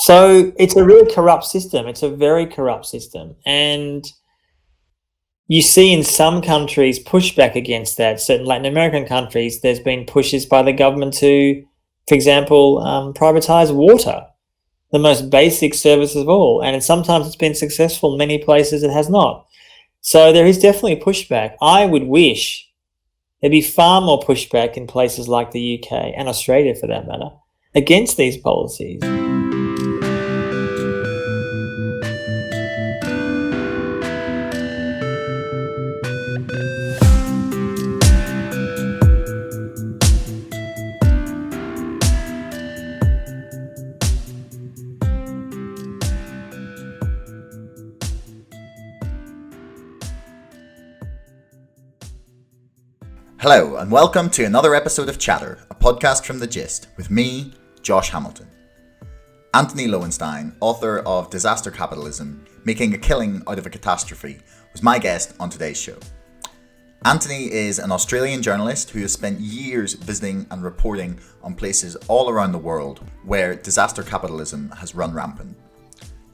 So it's a really corrupt system. It's a very corrupt system. And you see in some countries pushback against that. Certain Latin American countries, there's been pushes by the government to, for example, privatize water, the most basic service of all. And sometimes it's been successful. Many places it has not. So there is definitely a pushback. I would wish there'd be far more pushback in places like the UK and Australia, for that matter, against these policies. Hello and welcome to another episode of Chatter, a podcast from The Gist, with me, Josh Hamilton. Antony Loewenstein, author of Disaster Capitalism, Making a Killing Out of a Catastrophe, was my guest on today's show. Antony is an Australian journalist who has spent years visiting and reporting on places all around the world where disaster capitalism has run rampant.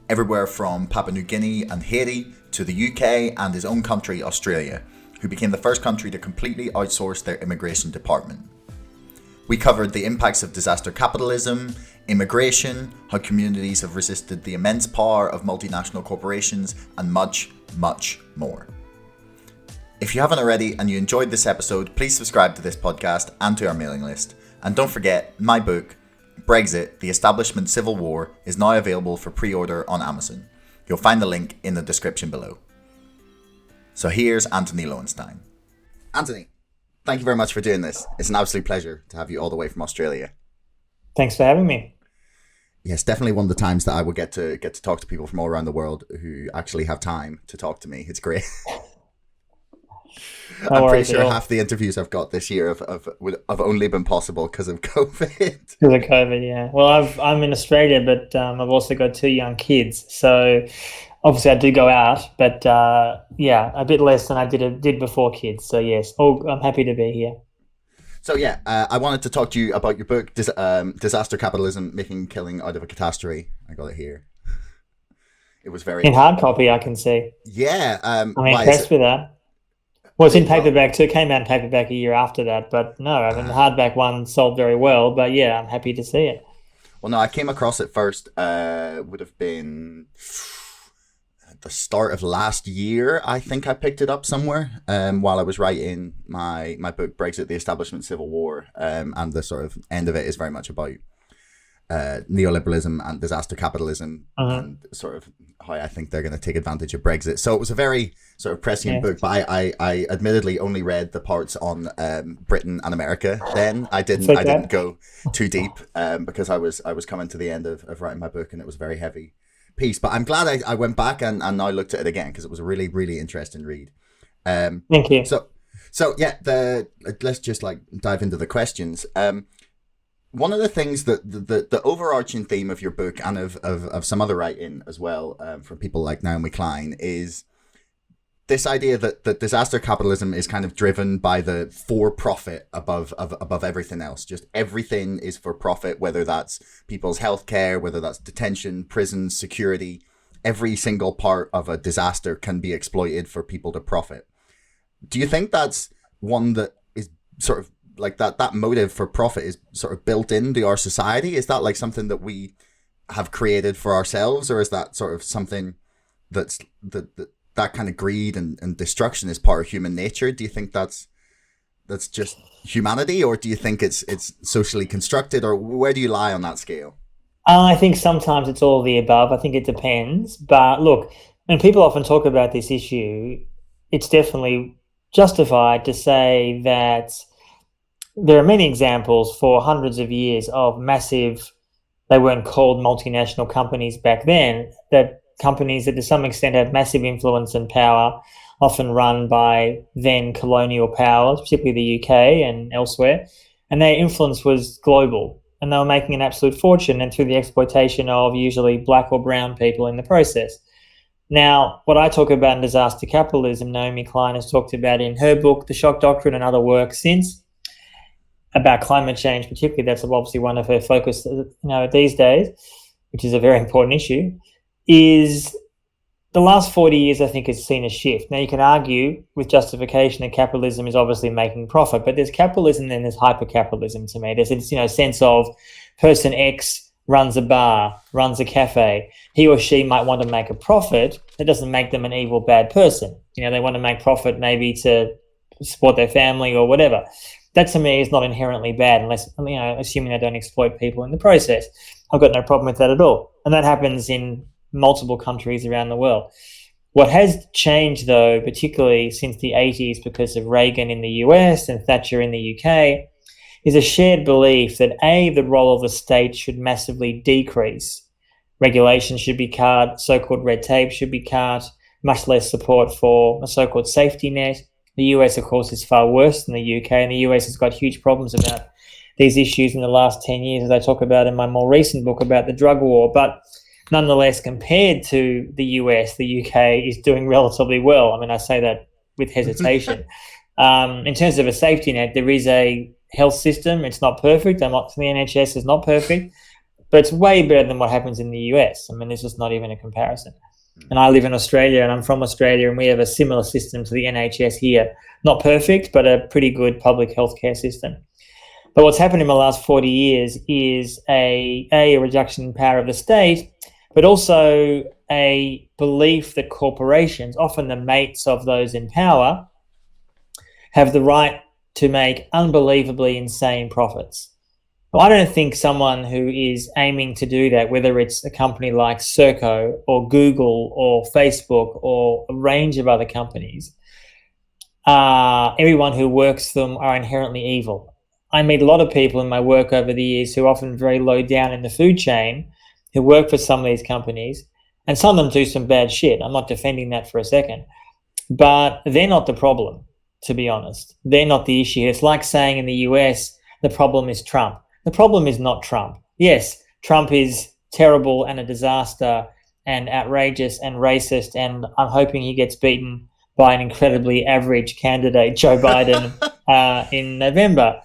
Everywhere from Papua New Guinea and Haiti to the UK and his own country, Australia, who became the first country to completely outsource their immigration department. We covered the impacts of disaster capitalism, immigration, how communities have resisted the immense power of multinational corporations, and much, much more. If you haven't already and you enjoyed this episode, please subscribe to this podcast and to our mailing list. And don't forget, my book, Brexit, The Establishment Civil War, is now available for pre-order on Amazon. You'll find the link in the description below. So here's Antony Loewenstein. Antony, thank you very much for doing this. It's an absolute pleasure to have you all the way from Australia. Thanks for having me. Yes, definitely one of the times that I will get to talk to people from all around the world who actually have time to talk to me. It's great. I'm pretty sure half the interviews I've got this year have only been possible because of COVID. Because of COVID, yeah. Well, I'm in Australia, but I've also got two young kids. So obviously I do go out, but a bit less than I did before kids. So yes, I'm happy to be here. So yeah, I wanted to talk to you about your book, Disaster Capitalism, Making a Killing Out of a Catastrophe. I got it here. It was very... In hard copy, I can see. Yeah. I'm impressed with that. Well, it's in paperback too. It came out in paperback a year after that, but no, I mean, the hardback one sold very well, but yeah, I'm happy to see it. Well, no, I came across it first, would have been the start of last year. I think I picked it up somewhere while I was writing my book, Brexit, The Establishment Civil War, and the sort of end of it is very much about neoliberalism and disaster capitalism and sort of how I think they're going to take advantage of Brexit. So it was a very sort of prescient book, but I admittedly only read the parts on Britain and America. Then I didn't go too deep because I was coming to the end of writing my book and it was a very heavy piece. But I'm glad I went back and now looked at it again because it was a really, really interesting read. Thank you. So yeah, let's just dive into the questions. One of the things that the overarching theme of your book and of some other writing as well from people like Naomi Klein is this idea that disaster capitalism is kind of driven by the for profit above everything else. Just everything is for profit, whether that's people's healthcare, whether that's detention, prisons, security. Every single part of a disaster can be exploited for people to profit. Do you think that's one that is sort of like that motive for profit is sort of built into our society? Is that like something that we have created for ourselves, or is that sort of something that's that kind of greed and destruction is part of human nature? Do you think that's just humanity, or do you think it's socially constructed, or where do you lie on that scale? I think sometimes it's all of the above. I think it depends. But look, when people often talk about this issue, it's definitely justified to say that there are many examples for hundreds of years of massive, they weren't called multinational companies back then, that companies that to some extent have massive influence and power, often run by then colonial powers, particularly the UK and elsewhere, and their influence was global and they were making an absolute fortune, and through the exploitation of usually black or brown people in the process. Now, what I talk about in Disaster Capitalism, Naomi Klein has talked about in her book, The Shock Doctrine, and other work since, about climate change particularly. That's obviously one of her focus these days. which is a very important issue, is the last 40 years, I think, has seen a shift. Now, you can argue with justification that capitalism is obviously making profit, but there's capitalism and there's hyper-capitalism to me. There's this, sense of person X runs a bar, runs a cafe. He or she might want to make a profit. That doesn't make them an evil, bad person. They want to make profit maybe to support their family or whatever. That to me is not inherently bad, unless, assuming they don't exploit people in the process. I've got no problem with that at all. And that happens in multiple countries around the world. What has changed, though, particularly since the 80s because of Reagan in the US and Thatcher in the UK, is a shared belief that the role of the state should massively decrease. Regulation should be cut, so-called red tape should be cut, much less support for a so-called safety net. The US, of course, is far worse than the UK, and the US has got huge problems about these issues in the last 10 years, as I talk about in my more recent book about the drug war. But nonetheless, compared to the US, the UK is doing relatively well. I say that with hesitation. In terms of a safety net, there is a health system. It's not perfect. The NHS is not perfect, but it's way better than what happens in the US. There's just not even a comparison. And I live in Australia, and I'm from Australia, and we have a similar system to the NHS here. Not perfect, but a pretty good public healthcare system. But what's happened in the last 40 years is a reduction in power of the state, but also a belief that corporations, often the mates of those in power, have the right to make unbelievably insane profits. Well, I don't think someone who is aiming to do that, whether it's a company like Serco or Google or Facebook or a range of other companies, everyone who works for them are inherently evil. I meet a lot of people in my work over the years who are often very low down in the food chain, who work for some of these companies, and some of them do some bad shit. I'm not defending that for a second, but they're not the problem, to be honest. They're not the issue. It's like saying in the US, the problem is Trump. The problem is not Trump. Yes, Trump is terrible and a disaster and outrageous and racist, and I'm hoping he gets beaten by an incredibly average candidate, Joe Biden, in November.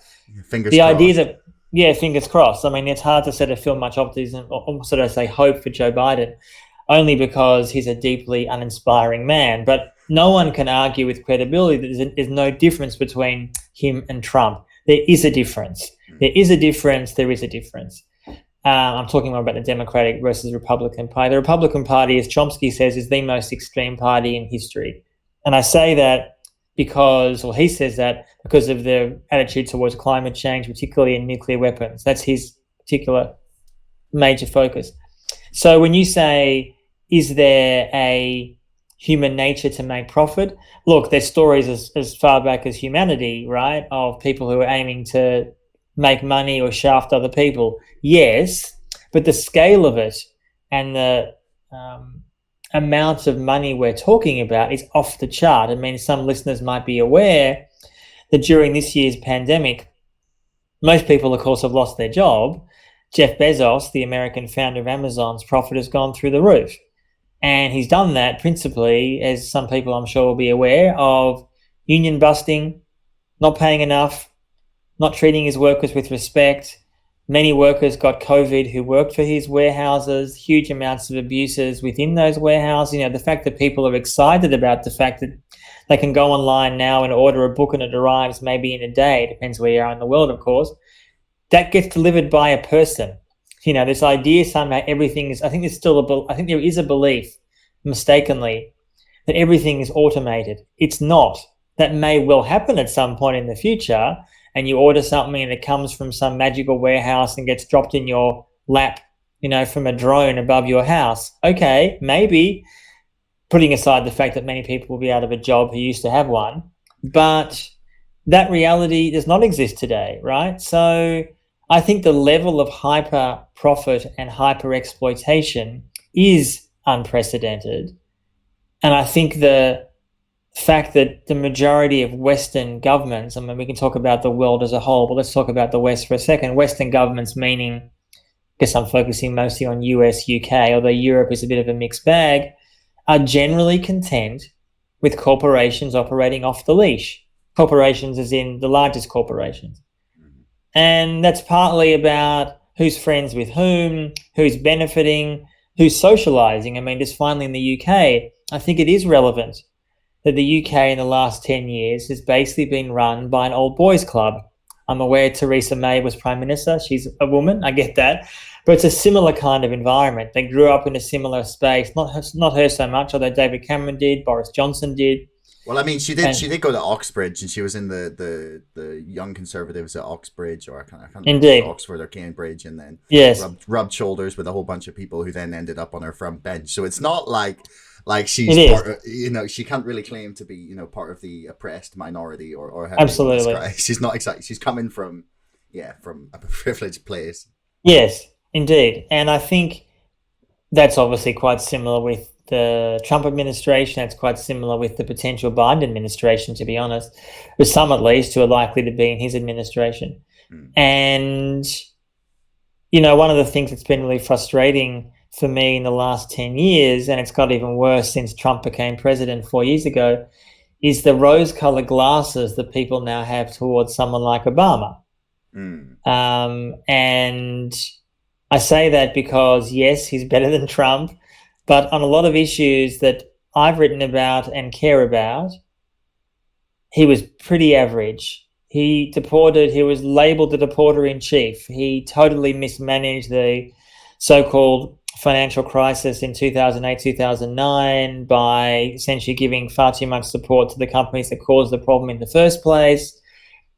Fingers crossed. Fingers crossed. It's hard to sort of feel much optimism or sort of say hope for Joe Biden, only because he's a deeply uninspiring man. But no one can argue with credibility that there's no difference between him and Trump. There is a difference. There is a difference. I'm talking more about the Democratic versus Republican Party. The Republican Party, as Chomsky says, is the most extreme party in history. And I say that he says that because of their attitude towards climate change, particularly in nuclear weapons. That's his particular major focus. So when you say, is there a human nature to make profit? Look, there's stories as far back as humanity, right, of people who are aiming to make money or shaft other people. Yes, but the scale of it and the amount of money we're talking about is off the chart. Some listeners might be aware that during this year's pandemic, most people, of course, have lost their job. Jeff Bezos, the American founder of Amazon's profit has gone through the roof. And he's done that principally, as some people I'm sure will be aware, of union busting, not paying enough, not treating his workers with respect. Many workers got COVID who worked for his warehouses, huge amounts of abuses within those warehouses. The fact that people are excited about the fact that they can go online now and order a book and it arrives maybe in a day, depends where you are in the world, of course, that gets delivered by a person. This idea somehow everything is, I think there is a belief, mistakenly, that everything is automated. It's not. That may well happen at some point in the future, and you order something and it comes from some magical warehouse and gets dropped in your lap, from a drone above your house. Okay, maybe, putting aside the fact that many people will be out of a job who used to have one, but that reality does not exist today, right? So I think the level of hyper profit and hyper exploitation is unprecedented. And I think the fact that the majority of Western governments, we can talk about the world as a whole, but let's talk about the West for a second. Western governments, meaning, I guess I'm focusing mostly on US, UK, although Europe is a bit of a mixed bag, are generally content with corporations operating off the leash. Corporations as in the largest corporations. And that's partly about who's friends with whom, who's benefiting, who's socializing. I mean, just finally in the UK, I think it is relevant that the UK in the last 10 years has basically been run by an old boys club. I'm aware Theresa May was Prime Minister. She's a woman, I get that. But it's a similar kind of environment. They grew up in a similar space, not her so much, although David Cameron did, Boris Johnson did. Well, I mean, she did go to Oxbridge, and she was in the Young Conservatives at Oxbridge, or I can't remember if it was Oxford or Cambridge, and then rubbed shoulders with a whole bunch of people who then ended up on her front bench. So it's not like she's part of, she can't really claim to be part of the oppressed minority or absolutely. She's not exactly. She's coming from a privileged place. Yes, indeed, and I think that's obviously quite similar with the Trump administration. It's quite similar with the potential Biden administration, to be honest, with some at least who are likely to be in his administration. And, one of the things that's been really frustrating for me in the last 10 years, and it's got even worse since Trump became president 4 years ago, is the rose-colored glasses that people now have towards someone like Obama. And I say that because, yes, he's better than Trump, but on a lot of issues that I've written about and care about, he was pretty average. He was labelled the deporter-in-chief. He totally mismanaged the so-called financial crisis in 2008, 2009 by essentially giving far too much support to the companies that caused the problem in the first place.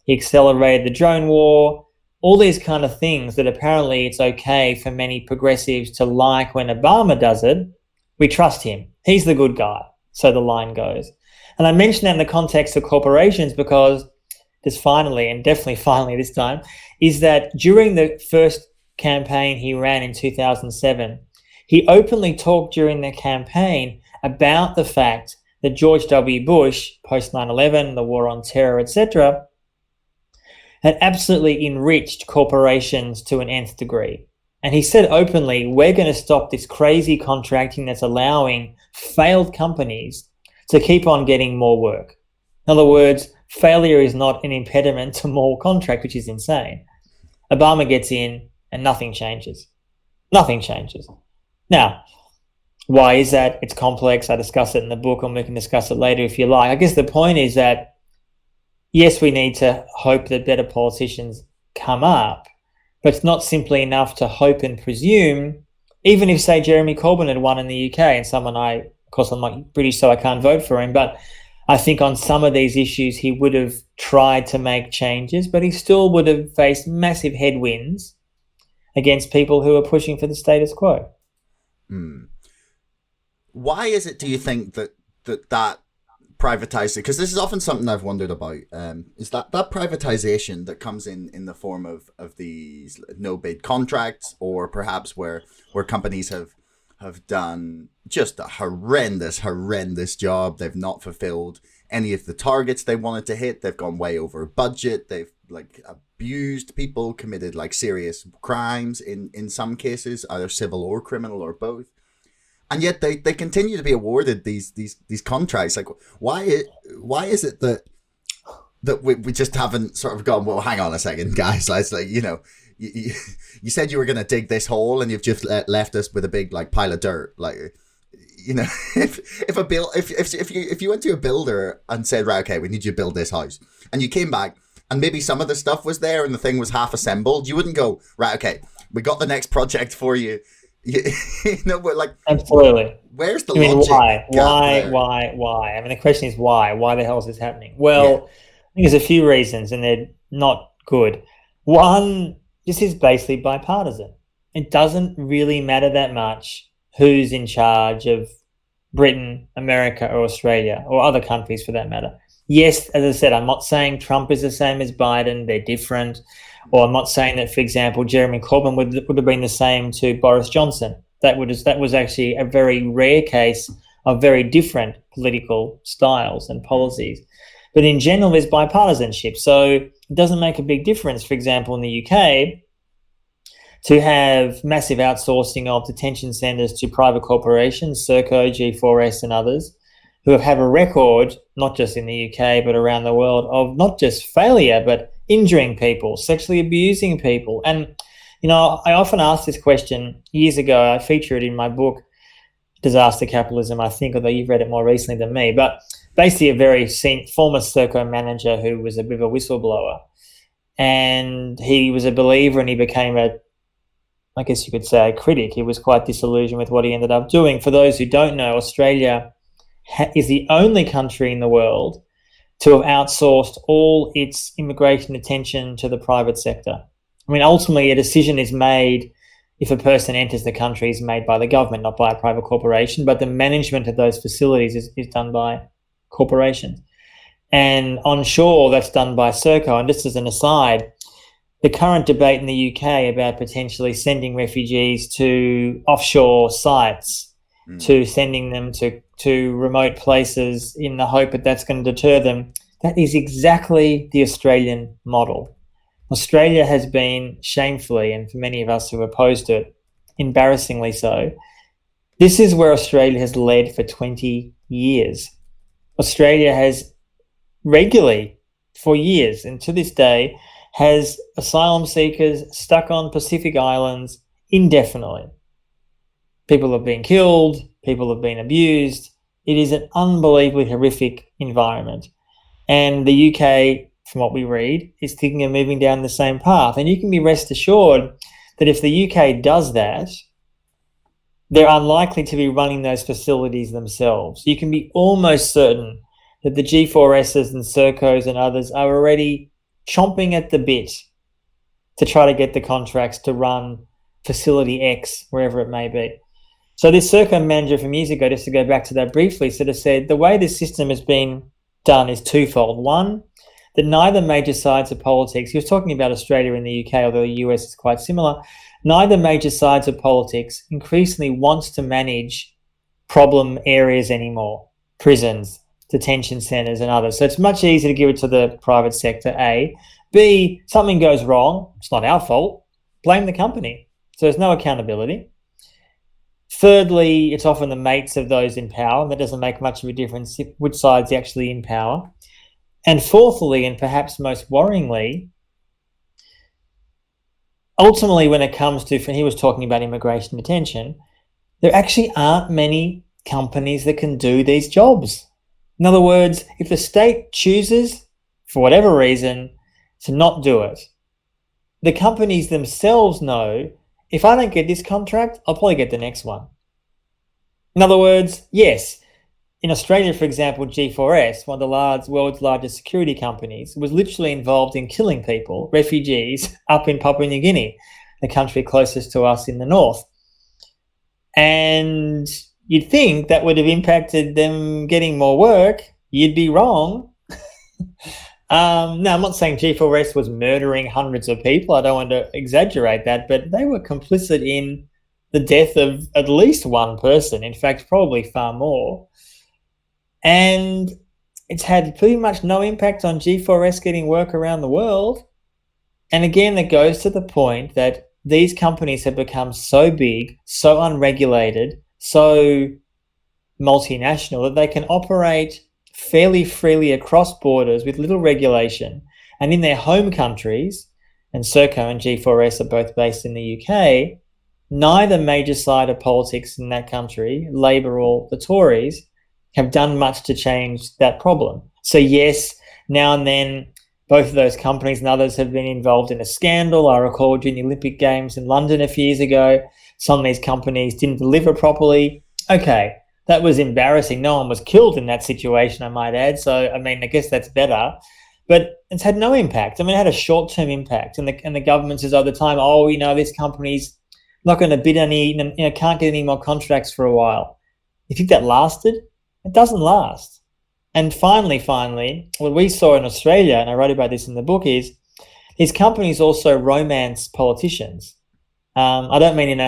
He accelerated the drone war. All these kind of things that apparently it's okay for many progressives to like when Obama does it. We trust him. He's the good guy. So the line goes. And I mention that in the context of corporations because this finally, and definitely finally this time, is that during the first campaign he ran in 2007, he openly talked during the campaign about the fact that George W. Bush, post 9/11, the war on terror, etc., had absolutely enriched corporations to an nth degree. And he said openly, we're going to stop this crazy contracting that's allowing failed companies to keep on getting more work. In other words, failure is not an impediment to more contract, which is insane. Obama gets in and nothing changes. Nothing changes. Now, why is that? It's complex. I discuss it in the book, and we can discuss it later if you like. I guess the point is that, yes, we need to hope that better politicians come up, but it's not simply enough to hope and presume, even if, say, Jeremy Corbyn had won in the UK, and someone of course, I'm not British, so I can't vote for him, but I think on some of these issues he would have tried to make changes, but he still would have faced massive headwinds against people who are pushing for the status quo. Why is it, do you think, that privatizing, because this is often something I've wondered about, is that privatization that comes in the form of these no bid contracts, or perhaps where companies have done just a horrendous job. They've not fulfilled any of the targets they wanted to hit. They've gone way over budget. They've abused people, committed serious crimes in some cases, either civil or criminal or both. And yet they continue to be awarded these contracts. Why is it that we just haven't sort of gone, well, hang on a second, guys. You said you were going to dig this hole, and you've just left us with a big pile of dirt. If you went to a builder and said, right, okay, we need you to build this house, and you came back and maybe some of the stuff was there and the thing was half assembled, you wouldn't go, right, okay, we got the next project for you. Absolutely. Where's the logic? Why? I mean, the question is why? Why the hell is this happening? Well, yeah. I think there's a few reasons, and they're not good. One, this is basically bipartisan. It doesn't really matter that much who's in charge of Britain, America, or Australia, or other countries for that matter. Yes, as I said, I'm not saying Trump is the same as Biden. They're different. Or I'm not saying that, for example, Jeremy Corbyn would have been the same to Boris Johnson. That was actually a very rare case of very different political styles and policies. But in general, there's bipartisanship. So it doesn't make a big difference, for example, in the UK, to have massive outsourcing of detention centres to private corporations, Serco, G4S and others, who have had a record, not just in the UK, but around the world, of not just failure, but injuring people, sexually abusing people. And, I often asked this question years ago. I feature it in my book, Disaster Capitalism, I think, although you've read it more recently than me. But basically a very former Serco manager who was a bit of a whistleblower. And he was a believer and he became I guess you could say, a critic. He was quite disillusioned with what he ended up doing. For those who don't know, Australia is the only country in the world to have outsourced all its immigration attention to the private sector. I mean, ultimately, a decision is made if a person enters the country is made by the government, not by a private corporation, but the management of those facilities is done by corporations. And onshore, that's done by Serco. And just as an aside, the current debate in the UK about potentially sending refugees to offshore sites, to sending them to remote places in the hope that that's going to deter them, that is exactly the Australian model. Australia has been shamefully, and for many of us who opposed it, embarrassingly so, this is where Australia has led for 20 years. Australia has regularly, for years, and to this day, has asylum seekers stuck on Pacific Islands indefinitely. People have been killed, people have been abused. It is an unbelievably horrific environment. And the UK, from what we read, is thinking of moving down the same path. And you can be rest assured that if the UK does that, they're unlikely to be running those facilities themselves. You can be almost certain that the G4Ss and Sercos and others are already chomping at the bit to try to get the contracts to run facility X, wherever it may be. So this Serco manager from years ago, just to go back to that briefly, sort of said the way this system has been done is twofold. One, that neither major sides of politics, he was talking about Australia and the UK, although the US is quite similar, neither major sides of politics increasingly wants to manage problem areas anymore, prisons, detention centres and others. So it's much easier to give it to the private sector, A. B, something goes wrong, it's not our fault, blame the company. So there's no accountability. Thirdly, it's often the mates of those in power, and that doesn't make much of a difference which side's actually in power. And fourthly, and perhaps most worryingly, ultimately when it comes to, he was talking about immigration detention, there actually aren't many companies that can do these jobs. In other words, if the state chooses, for whatever reason, to not do it, the companies themselves know, if I don't get this contract, I'll probably get the next one. In other words, yes, in Australia, for example, G4S, one of the world's largest security companies, was literally involved in killing people, refugees, up in Papua New Guinea, the country closest to us in the north. And you'd think that would have impacted them getting more work. You'd be wrong. No, I'm not saying G4S was murdering hundreds of people. I don't want to exaggerate that, but they were complicit in the death of at least one person. In fact, probably far more. And it's had pretty much no impact on G4S getting work around the world. And again, that goes to the point that these companies have become so big, so unregulated, so multinational that they can operate fairly freely across borders with little regulation. And in their home countries, and Serco and G4S are both based in the UK, neither major side of politics in that country, Labour or the Tories, have done much to change that problem. So yes, now and then, both of those companies and others have been involved in a scandal. I recall during the Olympic Games in London a few years ago, some of these companies didn't deliver properly. Okay, that was embarrassing. No one was killed in that situation, I might add. So, I mean, I guess that's better. But it's had no impact. I mean, it had a short-term impact. And the government says all the time, this company's not going to bid can't get any more contracts for a while. You think that lasted? It doesn't last. And finally, what we saw in Australia, and I wrote about this in the book, is these companies also romance politicians. I don't mean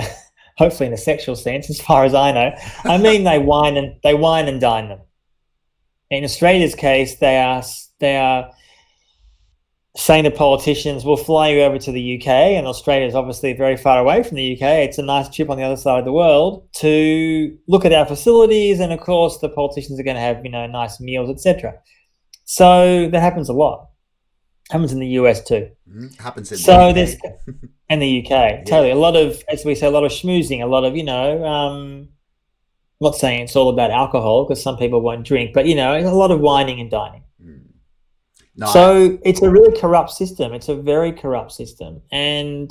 hopefully in a sexual sense, as far as I know. I mean they wine and dine them. In Australia's case, they are saying to politicians, we'll fly you over to the UK, and Australia is obviously very far away from the UK. It's a nice trip on the other side of the world to look at our facilities, and of course the politicians are going to have nice meals, etc. So that happens a lot. Happens in the US too. Happens in the So there's UK. and the UK, Yeah. totally. A lot of, as we say, a lot of schmoozing, a lot of, I'm not saying it's all about alcohol because some people won't drink, but a lot of whining and dining. No, So it's a really corrupt system. It's a very corrupt system. And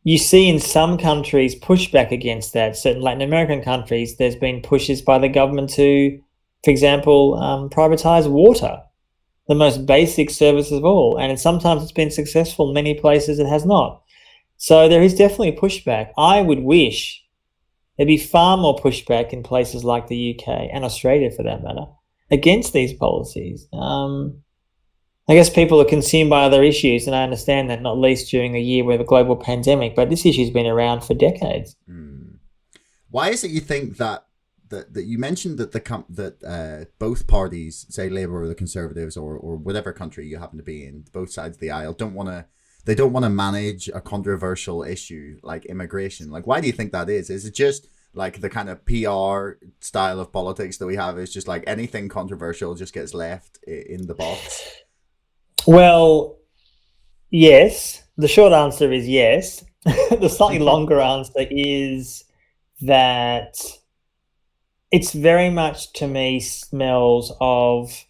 you see in some countries pushback against that. Certain Latin American countries, there's been pushes by the government to, for example, privatize water, the most basic service of all. And sometimes it's been successful. Many places it has not. So there is definitely pushback. I would wish there'd be far more pushback in places like the UK and Australia, for that matter, against these policies. I guess people are consumed by other issues, and I understand that, not least during a year with a global pandemic, but this issue's been around for decades. Why is it you think that you mentioned that both parties, say Labour or the Conservatives or whatever country you happen to be in, both sides of the aisle, don't want to manage a controversial issue like immigration? Like, why do you think that is? Is it just like the kind of PR style of politics that we have is just like anything controversial just gets left in the box? Well, yes. The short answer is yes. The slightly longer answer is that it's very much, to me, smells of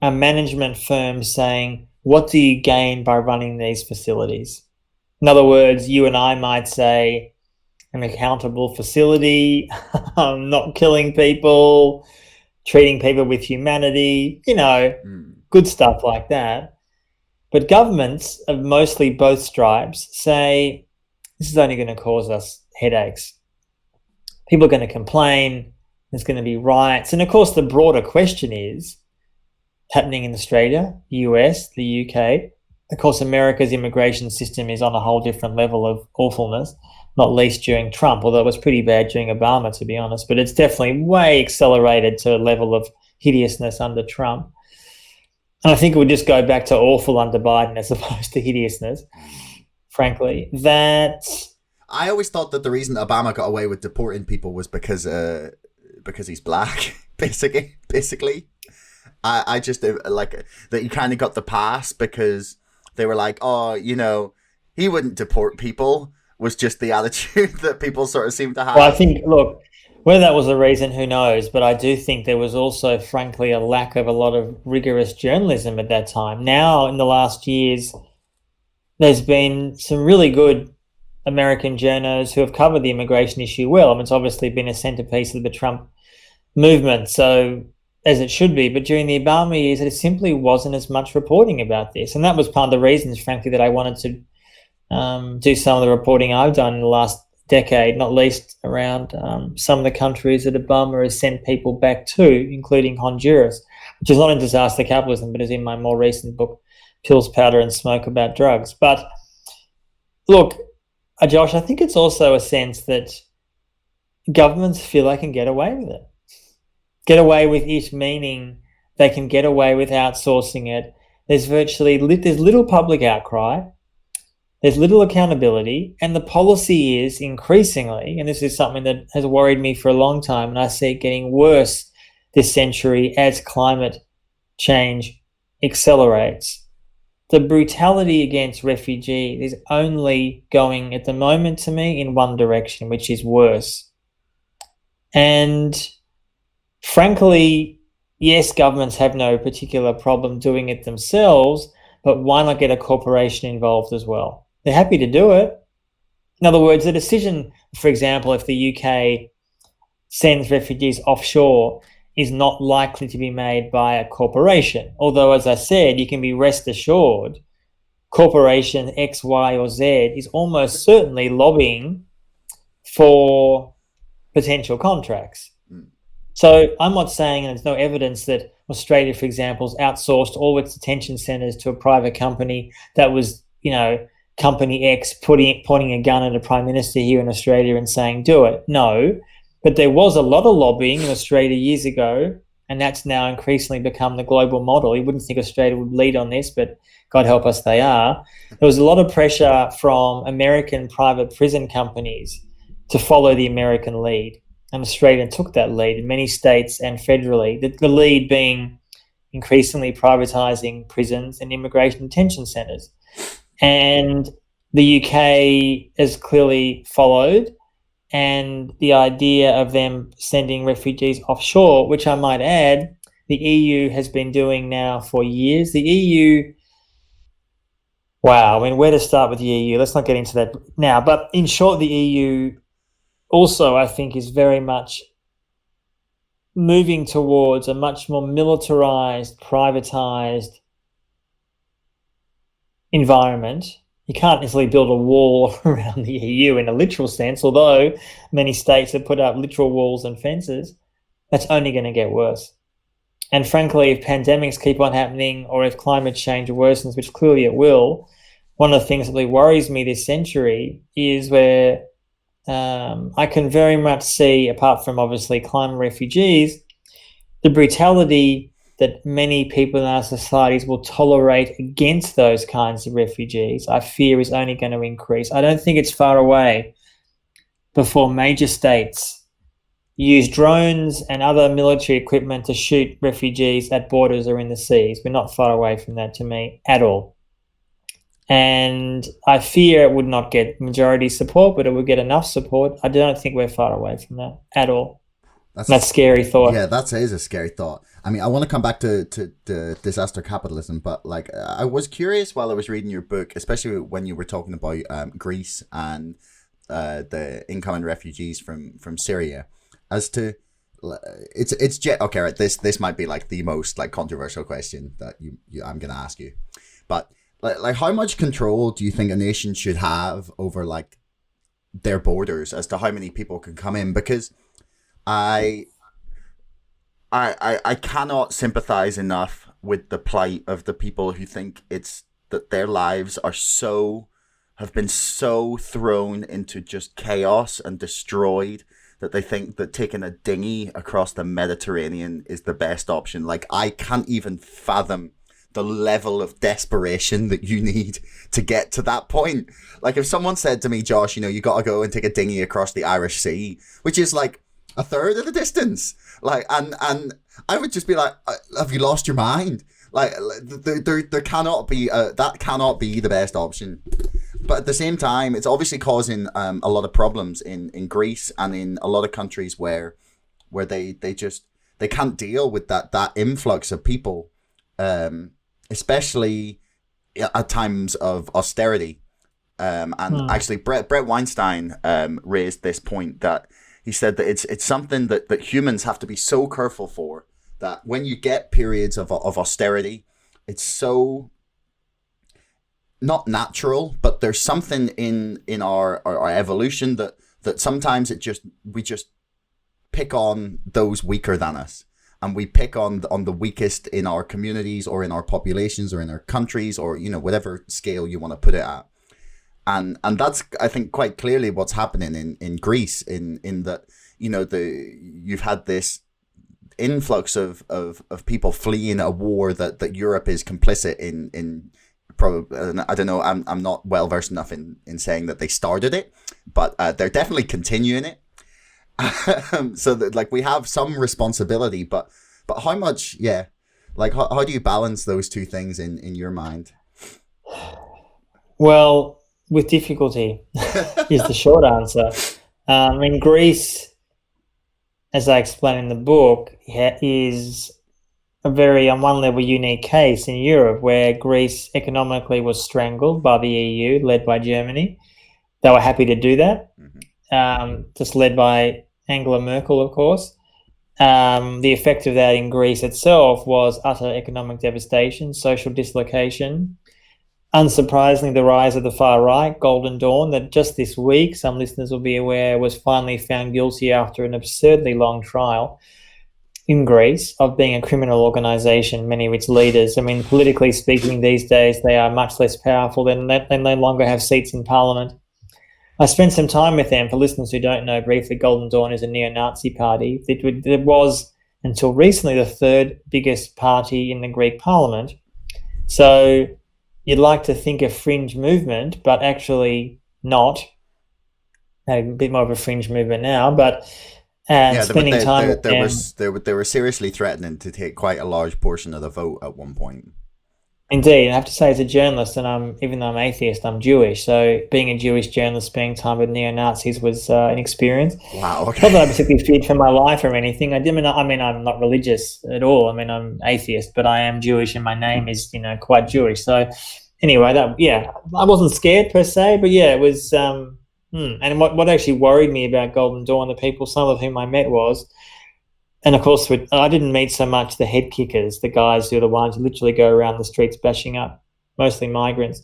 a management firm saying, what do you gain by running these facilities? In other words, you and I might say an accountable facility, not killing people, treating people with humanity, good stuff like that. But governments of mostly both stripes say, this is only going to cause us headaches. People are going to complain. There's going to be riots. And of course, the broader question is happening in Australia, the US, the UK. Of course, America's immigration system is on a whole different level of awfulness, not least during Trump, although it was pretty bad during Obama, to be honest. But it's definitely way accelerated to a level of hideousness under Trump. And I think it would just go back to awful under Biden as opposed to hideousness, frankly. That I always thought that the reason Obama got away with deporting people was because he's black, basically. I just like that he kind of got the pass because they were like, oh, he wouldn't deport people, was just the attitude that people sort of seem to have. Well, I think, look, whether that was the reason, who knows? But I do think there was also, frankly, a lack of a lot of rigorous journalism at that time. Now, in the last years, there's been some really good American journalists who have covered the immigration issue well. I mean, it's obviously been a centerpiece of the Trump movement, so as it should be. But during the Obama years, there simply wasn't as much reporting about this. And that was part of the reasons, frankly, that I wanted to do some of the reporting I've done in the last decade, not least around some of the countries that Obama has sent people back to, including Honduras, which is not in Disaster Capitalism, but is in my more recent book, Pills, Powder and Smoke About Drugs. But look, Josh, I think it's also a sense that governments feel they can get away with it. Get away with it, meaning they can get away with outsourcing it. There's little public outcry. There's little accountability, and the policy is increasingly, and this is something that has worried me for a long time, and I see it getting worse this century as climate change accelerates. The brutality against refugees is only going, at the moment, to me, in one direction, which is worse. And frankly, yes, governments have no particular problem doing it themselves, but why not get a corporation involved as well? They're happy to do it. In other words, the decision, for example, if the UK sends refugees offshore is not likely to be made by a corporation. Although, as I said, you can be rest assured, corporation X, Y, or Z is almost certainly lobbying for potential contracts. So I'm not saying, and there's no evidence that Australia, for example, has outsourced all its detention centres to a private company that was, Company X pointing a gun at a Prime Minister here in Australia and saying, do it. No, but there was a lot of lobbying in Australia years ago, and that's now increasingly become the global model. You wouldn't think Australia would lead on this, but God help us, they are. There was a lot of pressure from American private prison companies to follow the American lead. And Australia took that lead in many states and federally, the lead being increasingly privatising prisons and immigration detention centres. And the UK has clearly followed, and the idea of them sending refugees offshore, which I might add, the EU has been doing now for years. The EU, wow, I mean, where to start with the EU? Let's not get into that now. But in short, the EU also, I think, is very much moving towards a much more militarized, privatized environment. You can't necessarily build a wall around the EU in a literal sense, although many states have put up literal walls and fences. That's only going to get worse. And frankly, if pandemics keep on happening, or if climate change worsens, which clearly it will, one of the things that really worries me this century is where I can very much see, apart from obviously climate refugees, the brutality that many people in our societies will tolerate against those kinds of refugees, I fear is only going to increase. I don't think it's far away before major states use drones and other military equipment to shoot refugees at borders or in the seas. We're not far away from that, to me, at all. And I fear it would not get majority support, but it would get enough support. I don't think we're far away from that at all. That's a scary thought. Yeah, that is a scary thought. I mean, I want to come back to Disaster Capitalism, but like I was curious while I was reading your book, especially when you were talking about Greece and the incoming refugees from Syria, as to it's okay, right? This might be like the most like controversial question that I'm gonna ask you, but like how much control do you think a nation should have over like their borders as to how many people can come in? Because I cannot sympathize enough with the plight of the people who think it's that their lives have been so thrown into just chaos and destroyed that they think that taking a dinghy across the Mediterranean is the best option. Like, I can't even fathom the level of desperation that you need to get to that point. Like, if someone said to me, Josh, you got to go and take a dinghy across the Irish Sea, which is like a third of the distance, like, and I would just be like, have you lost your mind? Like, there cannot be that cannot be the best option. But at the same time, it's obviously causing a lot of problems in Greece and in a lot of countries where they can't deal with that influx of people, especially at times of austerity. Actually, Brett Weinstein raised this point that he said that it's something that humans have to be so careful for, that when you get periods of austerity, it's so not natural, but there's something in our evolution that sometimes we just pick on those weaker than us, and we pick on the weakest in our communities or in our populations or in our countries, or whatever scale you want to put it at. And that's, I think, quite clearly what's happening in Greece, in that you've had this influx of people fleeing a war that Europe is complicit in. Probably, I don't know, I'm not well versed enough in saying that they started it, but they're definitely continuing it. So that, like, we have some responsibility, but how much? Yeah, like how do you balance those two things in your mind? Well, with difficulty is the short answer. In Greece, as I explain in the book, is a very, on one level, unique case in Europe, where Greece economically was strangled by the EU, led by Germany. They were happy to do that, just led by Angela Merkel, of course. The effect of that in Greece itself was utter economic devastation, social dislocation. Unsurprisingly, the rise of the far right, Golden Dawn, that just this week, some listeners will be aware, was finally found guilty after an absurdly long trial in Greece of being a criminal organisation, many of its leaders. I mean, politically speaking, these days, they are much less powerful. They no longer have seats in parliament. I spent some time with them. For listeners who don't know, briefly, Golden Dawn is a neo-Nazi party. It was, until recently, the third biggest party in the Greek parliament. So you'd like to think a fringe movement, but actually not. A bit more of a fringe movement now, but and Yeah, spending time with them. they were seriously threatening to take quite a large portion of the vote at one point. Indeed, I have to say, as a journalist, and even though I'm atheist, I'm Jewish. So being a Jewish journalist, spending time with neo Nazis was an experience. Wow. Okay. Not that I particularly feared for my life or anything. I mean, I'm not religious at all. I mean, I'm atheist, but I am Jewish, and my name is, quite Jewish. So anyway, I wasn't scared per se, but yeah, it was. And what actually worried me about Golden Dawn, the people, some of whom I met was. And of course, I didn't meet so much the head kickers, the guys who are the ones who literally go around the streets bashing up, mostly migrants.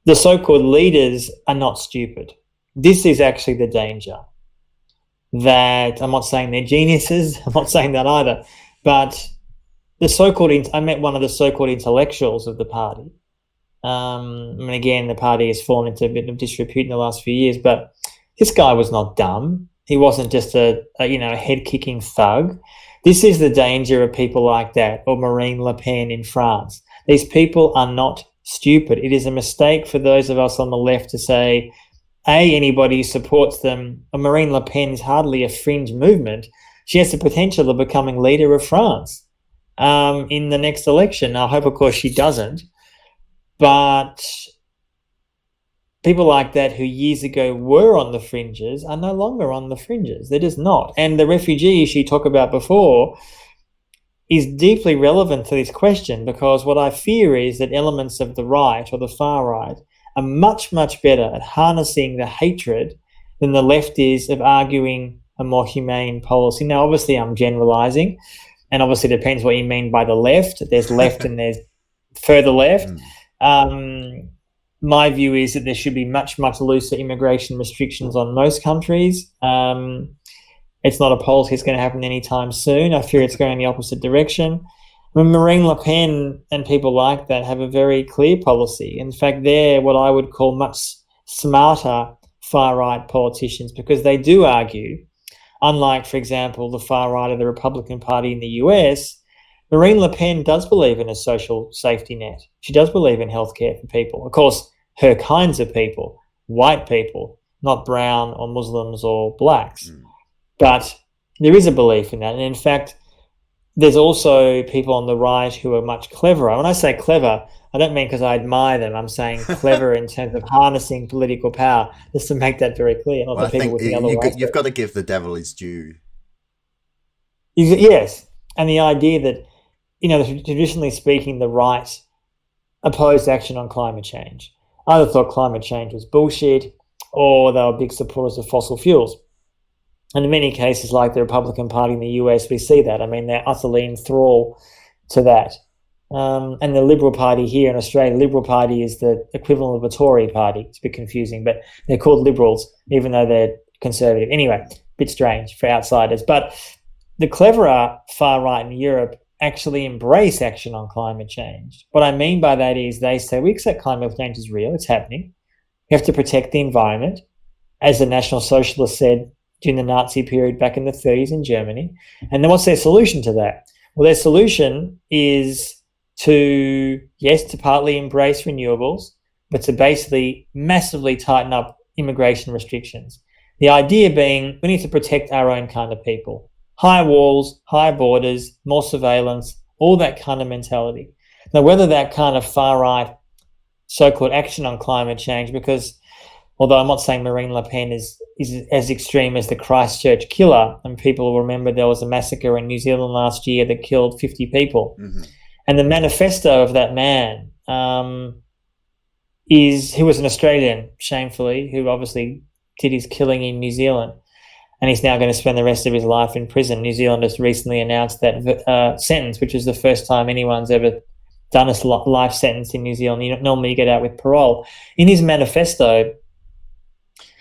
The so-called leaders are not stupid. This is actually the danger. That I'm not saying they're geniuses. I'm not saying that either. But I met one of the so-called intellectuals of the party. And again, the party has fallen into a bit of disrepute in the last few years. But this guy was not dumb. He wasn't just a head-kicking thug. This is the danger of people like that, or Marine Le Pen in France. These people are not stupid. It is a mistake for those of us on the left to say, anybody who supports them. Marine Le Pen is hardly a fringe movement. She has the potential of becoming leader of France in the next election. I hope, of course, she doesn't. But people like that who years ago were on the fringes are no longer on the fringes. They're just not. And the refugee issue you talked about before is deeply relevant to this question, because what I fear is that elements of the right or the far right are much, much better at harnessing the hatred than the left is of arguing a more humane policy. Now, obviously, I'm generalizing, and obviously it depends what you mean by the left. There's left and there's further left. My view is that there should be much, much looser immigration restrictions on most countries. It's not a policy that's going to happen anytime soon. I fear it's going in the opposite direction. Marine Le Pen and people like that have a very clear policy. In fact, they're what I would call much smarter far-right politicians, because they do argue, unlike, for example, the far right of the Republican Party in the US, Marine Le Pen does believe in a social safety net. She does believe in healthcare for people. Of course, her kinds of people, white people, not brown or Muslims or blacks. But there is a belief in that. And in fact, there's also people on the right who are much cleverer. When I say clever, I don't mean because I admire them. I'm saying clever in terms of harnessing political power, just to make that very clear. Not Well, the people with the other you've got to give the devil his due. Yes. And the idea that, traditionally speaking, the right opposed action on climate change. Either thought climate change was bullshit, or they were big supporters of fossil fuels. And in many cases, like the Republican Party in the US, we see that. I mean, they're utterly enthralled to that. And the Liberal Party here in Australia, the Liberal Party is the equivalent of a Tory party. It's a bit confusing, but they're called Liberals, even though they're conservative. Anyway, a bit strange for outsiders. But the cleverer far right in Europe actually embrace action on climate change. What I mean by that is they say, we accept climate change is real, it's happening. We have to protect the environment, as the National Socialists said during the Nazi period back in the 30s in Germany. And then what's their solution to that? Well, their solution is to partly embrace renewables, but to basically massively tighten up immigration restrictions. The idea being we need to protect our own kind of people. High walls, high borders, more surveillance, all that kind of mentality. Now, whether that kind of far-right so-called action on climate change, because although I'm not saying Marine Le Pen is as extreme as the Christchurch killer, and people will remember there was a massacre in New Zealand last year that killed 50 people. Mm-hmm. And the manifesto of that man he was an Australian, shamefully, who obviously did his killing in New Zealand. And he's now going to spend the rest of his life in prison. New Zealand just recently announced that sentence, which is the first time anyone's ever done a life sentence in New Zealand. Normally you get out with parole. In his manifesto,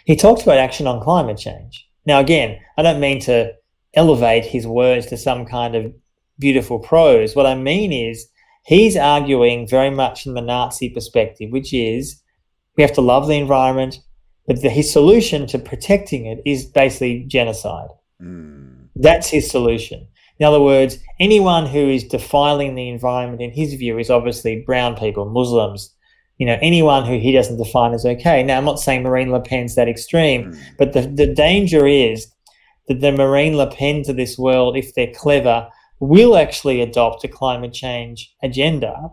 he talks about action on climate change. Now, again, I don't mean to elevate his words to some kind of beautiful prose. What I mean is he's arguing very much in the Nazi perspective, which is we have to love the environment, but his solution to protecting it is basically genocide. That's his solution. In other words, anyone who is defiling the environment, in his view, is obviously brown people, Muslims, anyone who he doesn't define as okay. Now, I'm not saying Marine Le Pen's that extreme, but the danger is that the Marine Le Pens of this world, if they're clever, will actually adopt a climate change agenda,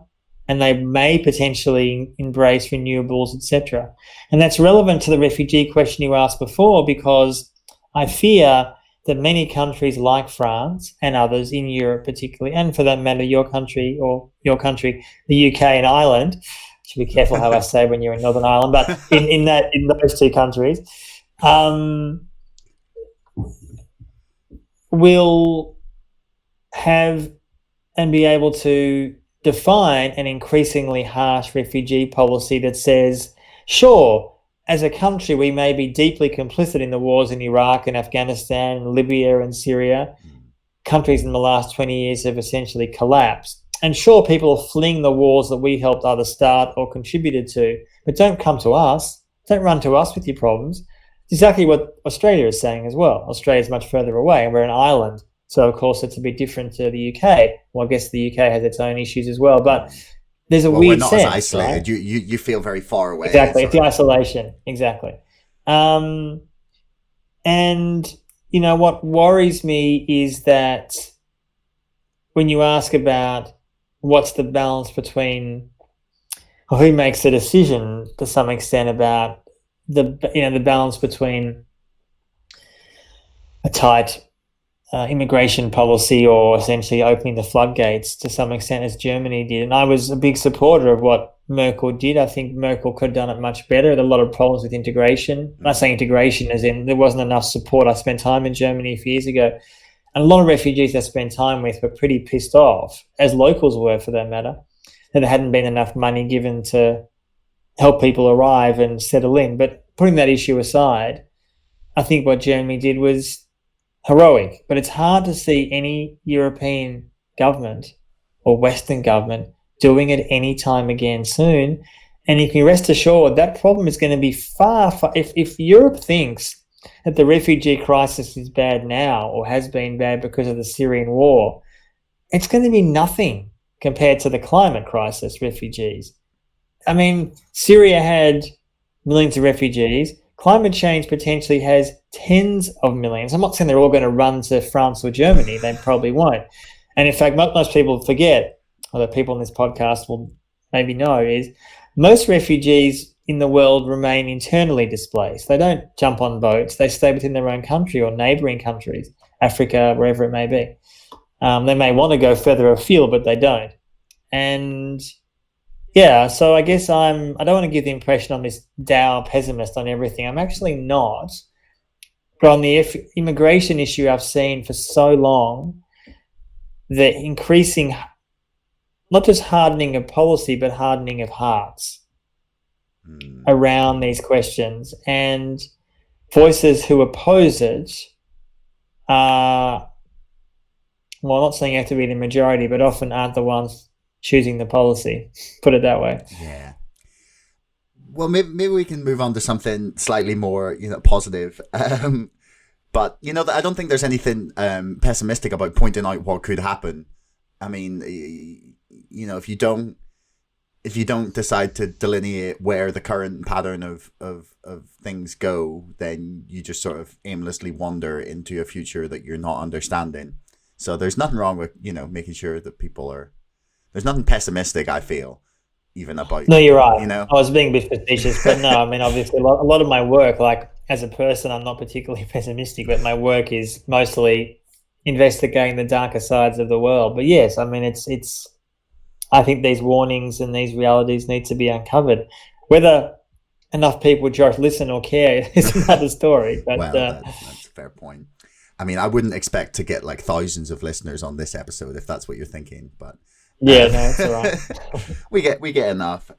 and they may potentially embrace renewables, etc. And that's relevant to the refugee question you asked before, because I fear that many countries like France and others in Europe particularly, and for that matter your country, the UK and Ireland, should be careful how I say when you're in Northern Ireland, but in those two countries, will have and be able to define an increasingly harsh refugee policy that says, sure, as a country, we may be deeply complicit in the wars in Iraq and Afghanistan, Libya and Syria. Countries in the last 20 years have essentially collapsed. And sure, people are fleeing the wars that we helped either start or contributed to, but don't come to us. Don't run to us with your problems. It's exactly what Australia is saying as well. Australia is much further away, and we're an island. So, of course, it's a bit different to the UK. Well, I guess the UK has its own issues as well, but there's a weird sense. We're not as isolated. Right? You feel very far away. Exactly. It's the isolation. Exactly. And, you know, what worries me is that when you ask about what's the balance between, or who makes the decision to some extent about the balance between a tight immigration policy or essentially opening the floodgates to some extent, as Germany did. And I was a big supporter of what Merkel did. I think Merkel could have done it much better. There are a lot of problems with integration. I'm not saying integration as in there wasn't enough support. I spent time in Germany a few years ago, and a lot of refugees I spent time with were pretty pissed off, as locals were for that matter, that there hadn't been enough money given to help people arrive and settle in. But putting that issue aside, I think what Germany did was heroic, but it's hard to see any European government or Western government doing it any time again soon. And you can rest assured that problem is going to be far. If Europe thinks that the refugee crisis is bad now or has been bad because of the Syrian war, it's going to be nothing compared to the climate crisis, refugees. I mean, Syria had millions of refugees. Climate change potentially has tens of millions. I'm not saying they're all going to run to France or Germany. They probably won't. And in fact, most people forget, or the people on this podcast will maybe know, is most refugees in the world remain internally displaced. They don't jump on boats. They stay within their own country or neighbouring countries, Africa, wherever it may be. They may want to go further afield, but they don't. And yeah, so I guess I don't want to give the impression I'm this dour pessimist on everything. I'm actually not. But on the immigration issue, I've seen for so long the increasing, not just hardening of policy, but hardening of hearts around these questions. And voices who oppose it are, well, I'm not saying you have to be the majority, but often aren't the ones choosing the policy, put it that way. Yeah. Well, maybe we can move on to something slightly more, positive. But I don't think there's anything pessimistic about pointing out what could happen. I mean, if you don't decide to delineate where the current pattern of things go, then you just sort of aimlessly wander into a future that you're not understanding. So there's nothing wrong with making sure that people are. There's nothing pessimistic, I feel, even about. No, you're right. I was being a bit facetious, but no, I mean, obviously, a lot of my work, like as a person, I'm not particularly pessimistic, but my work is mostly investigating the darker sides of the world. But yes, I mean, it's. I think these warnings and these realities need to be uncovered. Whether enough people, Josh, listen or care is another story. But well, that's a fair point. I mean, I wouldn't expect to get like thousands of listeners on this episode if that's what you're thinking, but. Yeah, no, that's all right. we get enough.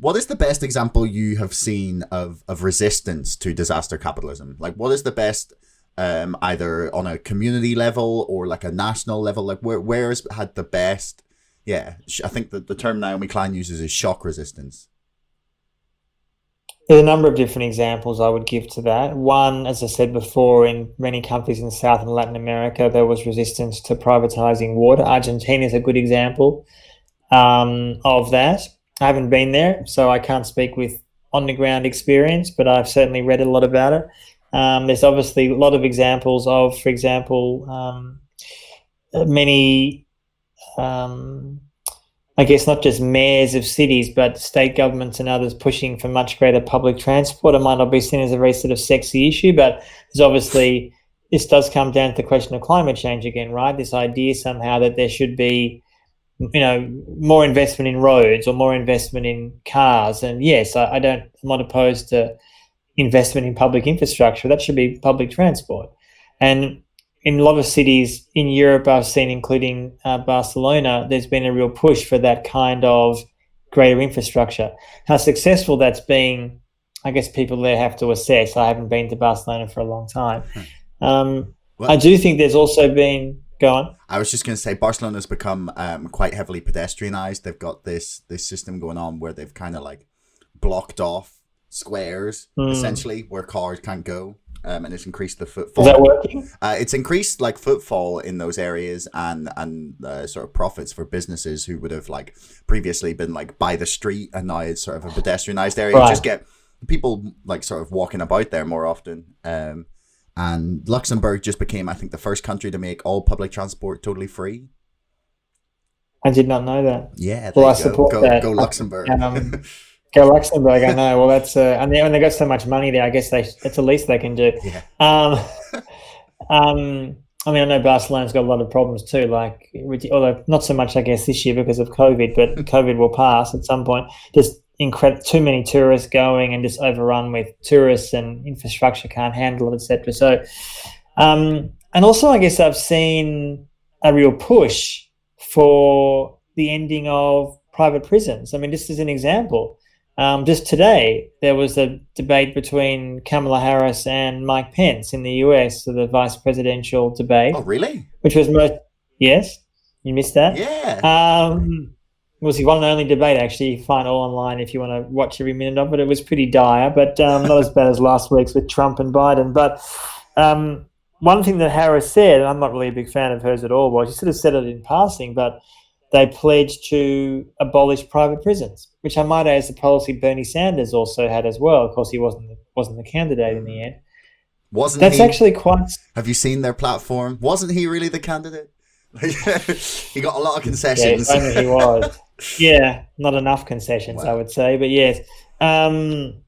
What is the best example you have seen of resistance to disaster capitalism? Like, what is the best, either on a community level or like a national level? Like, where has had the best? Yeah, I think that the term Naomi Klein uses is shock resistance. There's a number of different examples I would give to that. One, as I said before, in many countries in South and Latin America, there was resistance to privatizing water. Argentina is a good example of that. I haven't been there, so I can't speak with on-the-ground experience, but I've certainly read a lot about it. There's obviously a lot of examples of, for example, many, I guess, not just mayors of cities, but state governments and others pushing for much greater public transport. It might not be seen as a very sort of sexy issue, but there's obviously, this does come down to the question of climate change again, right? This idea somehow that there should be, more investment in roads or more investment in cars. And yes, I'm not opposed to investment in public infrastructure. That should be public transport. And in a lot of cities in Europe, I've seen, including Barcelona, there's been a real push for that kind of greater infrastructure. How successful that's been, I guess people there have to assess. I haven't been to Barcelona for a long time. I do think there's also been... Go on. I was just going to say Barcelona's become quite heavily pedestrianised. They've got this system going on where they've kind of like blocked off squares, essentially, where cars can't go. And it's increased the footfall. Is that working? It's increased like footfall in those areas and sort of profits for businesses who would have like previously been like by the street, and now it's sort of a pedestrianised area. Right. Just get people like sort of walking about there more often. And Luxembourg just became, I think, the first country to make all public transport totally free. I did not know that. Yeah, well, I support that. Go Luxembourg. Go Luxembourg. I know. Well, that's and when they got so much money there, I guess that's the least they can do. Yeah. I mean, I know Barcelona's got a lot of problems too. Like, although not so much, I guess, this year because of COVID, but COVID will pass at some point. Just too many tourists going and just overrun with tourists, and infrastructure can't handle it, etc. So, and also, I guess I've seen a real push for the ending of private prisons. I mean, just as an example, just today there was a debate between Kamala Harris and Mike Pence in the US, so the vice presidential debate. Oh, really? Which was yes, you missed that? Yeah. It was the one and only debate, actually. You can find all online if you want to watch every minute of it. It was pretty dire, but not as bad as last week's with Trump and Biden. But one thing that Harris said, and I'm not really a big fan of hers at all, was she sort of said it in passing, but they pledged to abolish private prisons, which I might add is the policy Bernie Sanders also had as well. Of course, he wasn't the candidate in the end. That's actually quite... Have you seen their platform? Wasn't he really the candidate? He got a lot of concessions. Yeah, if only he was. Yeah, not enough concessions, wow. I would say, but yes. That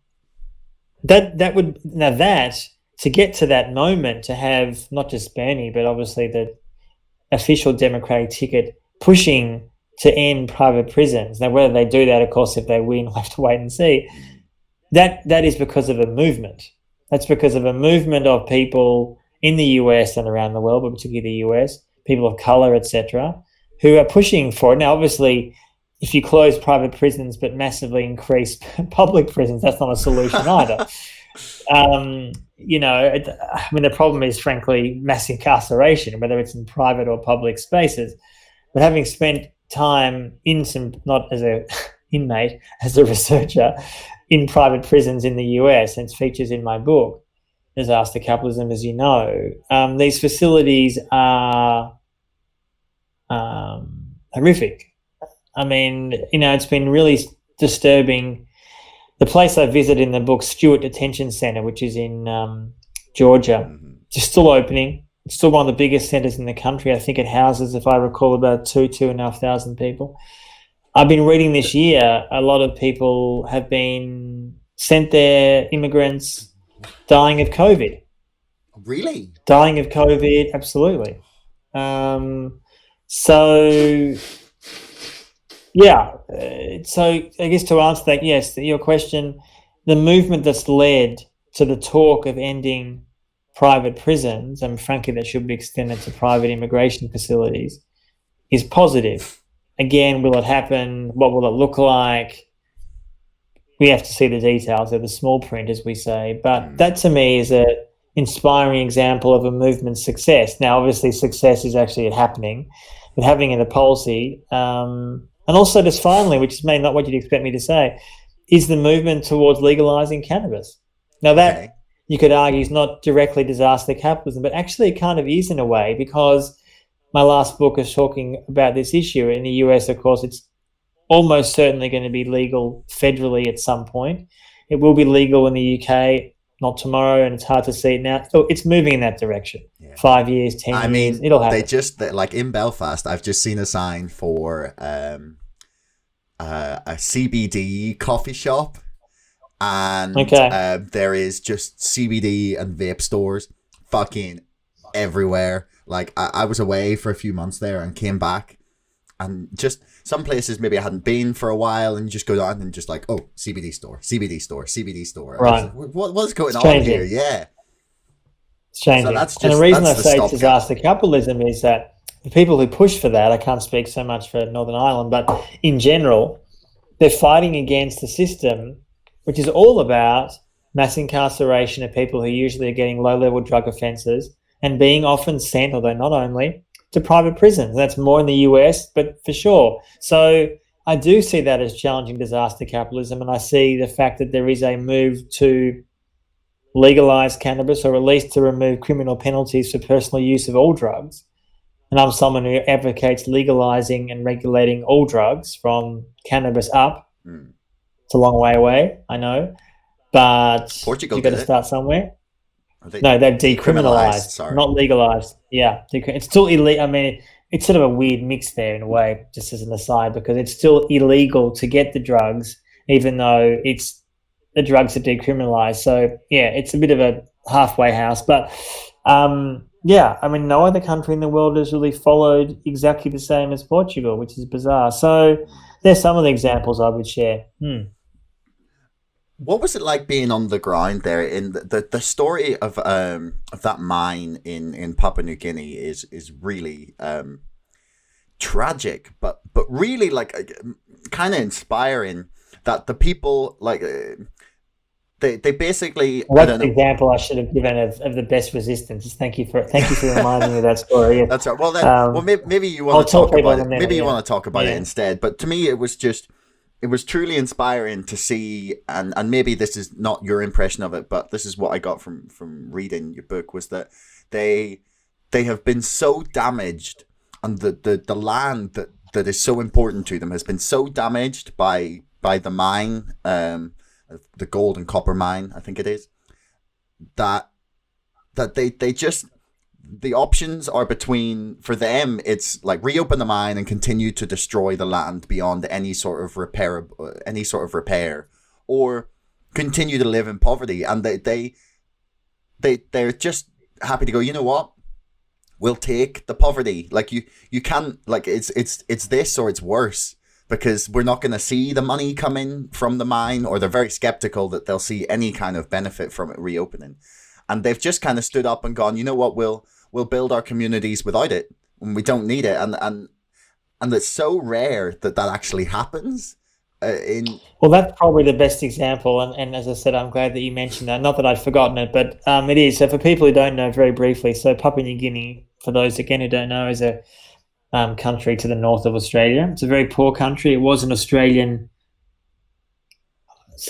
would, now that, to get to that moment, to have not just Bernie, but obviously the official Democratic ticket pushing to end private prisons. Now, whether they do that, of course, if they win, we'll have to wait and see. That is because of a movement. That's because of a movement of people in the US and around the world, but particularly the US, people of colour, etc., who are pushing for it. Now, obviously, if you close private prisons but massively increase public prisons, that's not a solution either. I mean, the problem is, frankly, mass incarceration, whether it's in private or public spaces. But having spent time in not as a inmate, as a researcher, in private prisons in the US, and it features in my book, Disaster Capitalism, as you know, these facilities are horrific. I mean, it's been really disturbing. The place I visit in the book, Stewart Detention Centre, which is in Georgia, is still opening. It's still one of the biggest centres in the country. I think it houses, if I recall, about 2,500 people. I've been reading this year, a lot of people have been sent there, immigrants, dying of COVID. Really? Dying of COVID, absolutely. So I guess to answer that, yes, your question, the movement that's led to the talk of ending private prisons, and frankly that should be extended to private immigration facilities, is positive. Again, will it happen? What will it look like? We have to see the details of the small print, as we say. But that to me is an inspiring example of a movement's success. Now, obviously, success is actually happening, but having in a policy, and also just finally, which is maybe not what you'd expect me to say, is the movement towards legalizing cannabis. Now, that you could argue is not directly disaster capitalism, but actually it kind of is in a way, because my last book is talking about this issue. In the US, of course, it's almost certainly going to be legal federally at some point. It will be legal in the UK, not tomorrow, and it's hard to see it now. So it's moving in that direction. Yeah. 5 years, 10 years, it'll happen. Like in Belfast, I've just seen a sign for a CBD coffee shop, and there is just CBD and vape stores fucking everywhere. Like I was away for a few months there and came back, and just some places maybe I hadn't been for a while, and you just go down and just like, oh, CBD store, CBD store, CBD store. Right. Like, what's going on here? Yeah. It's changing. So that's just, and the reason I say it's disaster capitalism is that the people who push for that, I can't speak so much for Northern Ireland, but in general, they're fighting against the system, which is all about mass incarceration of people who usually are getting low-level drug offences and being often sent, although not only, to private prisons. That's more in the US, but for sure. So I do see that as challenging disaster capitalism, and I see the fact that there is a move to legalise cannabis, or at least to remove criminal penalties for personal use of all drugs. And I'm someone who advocates legalising and regulating all drugs from cannabis up. It's a long way away, I know, but Portugal you've got to start somewhere. They've decriminalised, sorry. Not legalised. Yeah, it's still illegal. I mean, it's sort of a weird mix there in a way, just as an aside, because it's still illegal to get the drugs, even though the drugs are decriminalised. So, yeah, it's a bit of a halfway house. But, yeah, I mean, no other country in the world has really followed exactly the same as Portugal, which is bizarre. So there's some of the examples I would share. What was it like being on the ground there? In the story of that mine in Papua New Guinea is really tragic, but really like kind of inspiring. That the people like they basically. What's the example I should have given of the best resistance? Thank you for reminding me of that story. Yeah. That's right. Well, then, maybe you want to talk about it. Maybe you want to talk about it instead. But to me, it was truly inspiring to see, and maybe this is not your impression of it, but this is what I got from reading your book, was that they have been so damaged, and the land that is so important to them has been so damaged by the mine, the gold and copper mine, I think it is, that they just, the options are between, for them, it's like reopen the mine and continue to destroy the land beyond any sort of repair, or continue to live in poverty. And they're just happy to go, you know what? We'll take the poverty. Like you can't, like it's this or it's worse, because we're not going to see the money come in from the mine, or they're very skeptical that they'll see any kind of benefit from it reopening. And they've just kind of stood up and gone, you know what, we'll build our communities without it, and we don't need it. And it's so rare that actually happens. Well, that's probably the best example. And as I said, I'm glad that you mentioned that. Not that I'd forgotten it, but it is. So for people who don't know, very briefly, so Papua New Guinea, for those again who don't know, is a country to the north of Australia. It's a very poor country. It was an Australian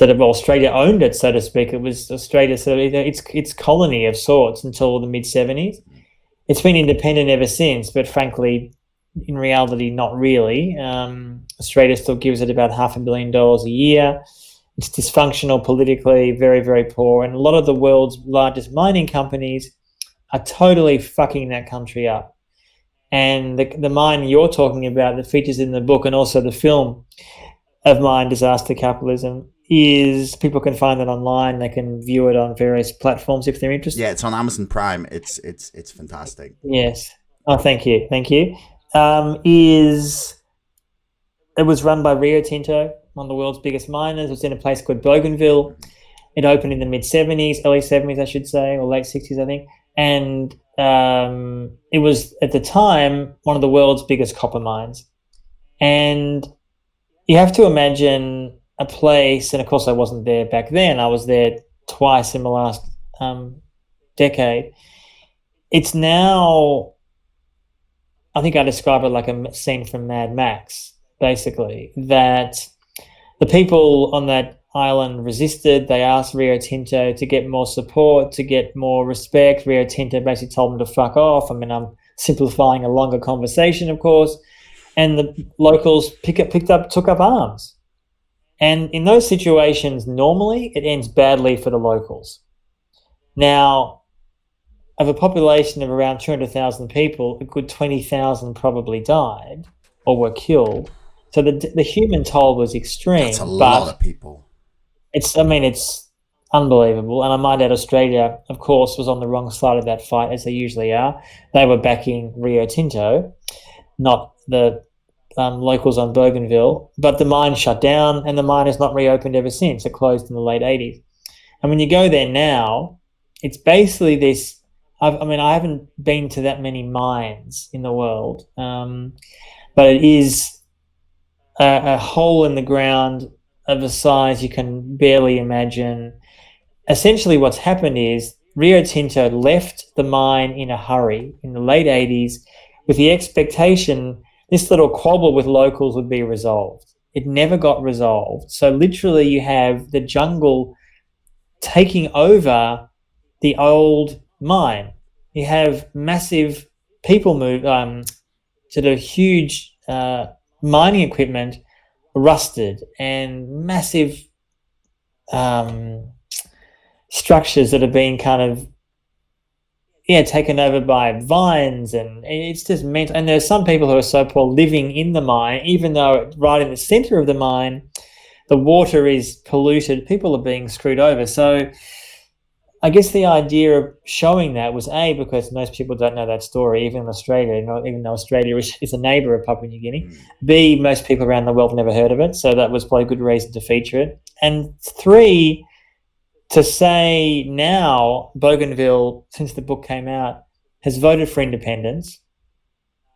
Australia owned it, so to speak. It was Australia, so its colony of sorts until the mid-70s. It's been independent ever since, but frankly, in reality, not really. Australia still gives it about $500 million a year. It's dysfunctional politically, very, very poor, and a lot of the world's largest mining companies are totally fucking that country up. And the mine you're talking about that features in the book, and also the film of mine, Disaster Capitalism, is, people can find it online. They can view it on various platforms if they're interested. Yeah, it's on Amazon Prime. It's fantastic. Yes. Oh, thank you. It was run by Rio Tinto, one of the world's biggest miners. It was in a place called Bougainville. It opened in the mid-70s, early 70s, I should say, or late 60s, I think. And it was, at the time, one of the world's biggest copper mines. And you have to imagine a place, and of course I wasn't there back then. I was there twice in the last decade. It's now, I think I describe it like a scene from Mad Max, basically, that the people on that island resisted. They asked Rio Tinto to get more support, to get more respect. Rio Tinto basically told them to fuck off. I mean, I'm simplifying a longer conversation, of course. And the locals took up arms. And in those situations, normally it ends badly for the locals. Now, of a population of around 200,000 people, a good 20,000 probably died or were killed. So the human toll was That's a extreme, lot but of people. it's unbelievable. And I might add, Australia, of course, was on the wrong side of that fight, as they usually are. They were backing Rio Tinto, not the locals on Bougainville. But the mine shut down, and the mine has not reopened ever since. It closed in the late 80s. And when you go there now, it's basically this. I haven't been to that many mines in the world, but it is a hole in the ground of a size you can barely imagine. Essentially, what's happened is Rio Tinto left the mine in a hurry in the late 80s with the expectation this little quabble with locals would be resolved. It never got resolved. So literally you have the jungle taking over the old mine. You have massive people sort of huge mining equipment rusted, and massive structures that are being kind of taken over by vines, and it's just mental. And there's some people who are so poor living in the mine, even though right in the center of the mine, the water is polluted. People are being screwed over. So I guess the idea of showing that was because most people don't know that story, even in Australia, even though Australia is a neighbour of Papua New Guinea. B, most people around the world never heard of it, so that was probably a good reason to feature it. And 3, to say now Bougainville, since the book came out, has voted for independence.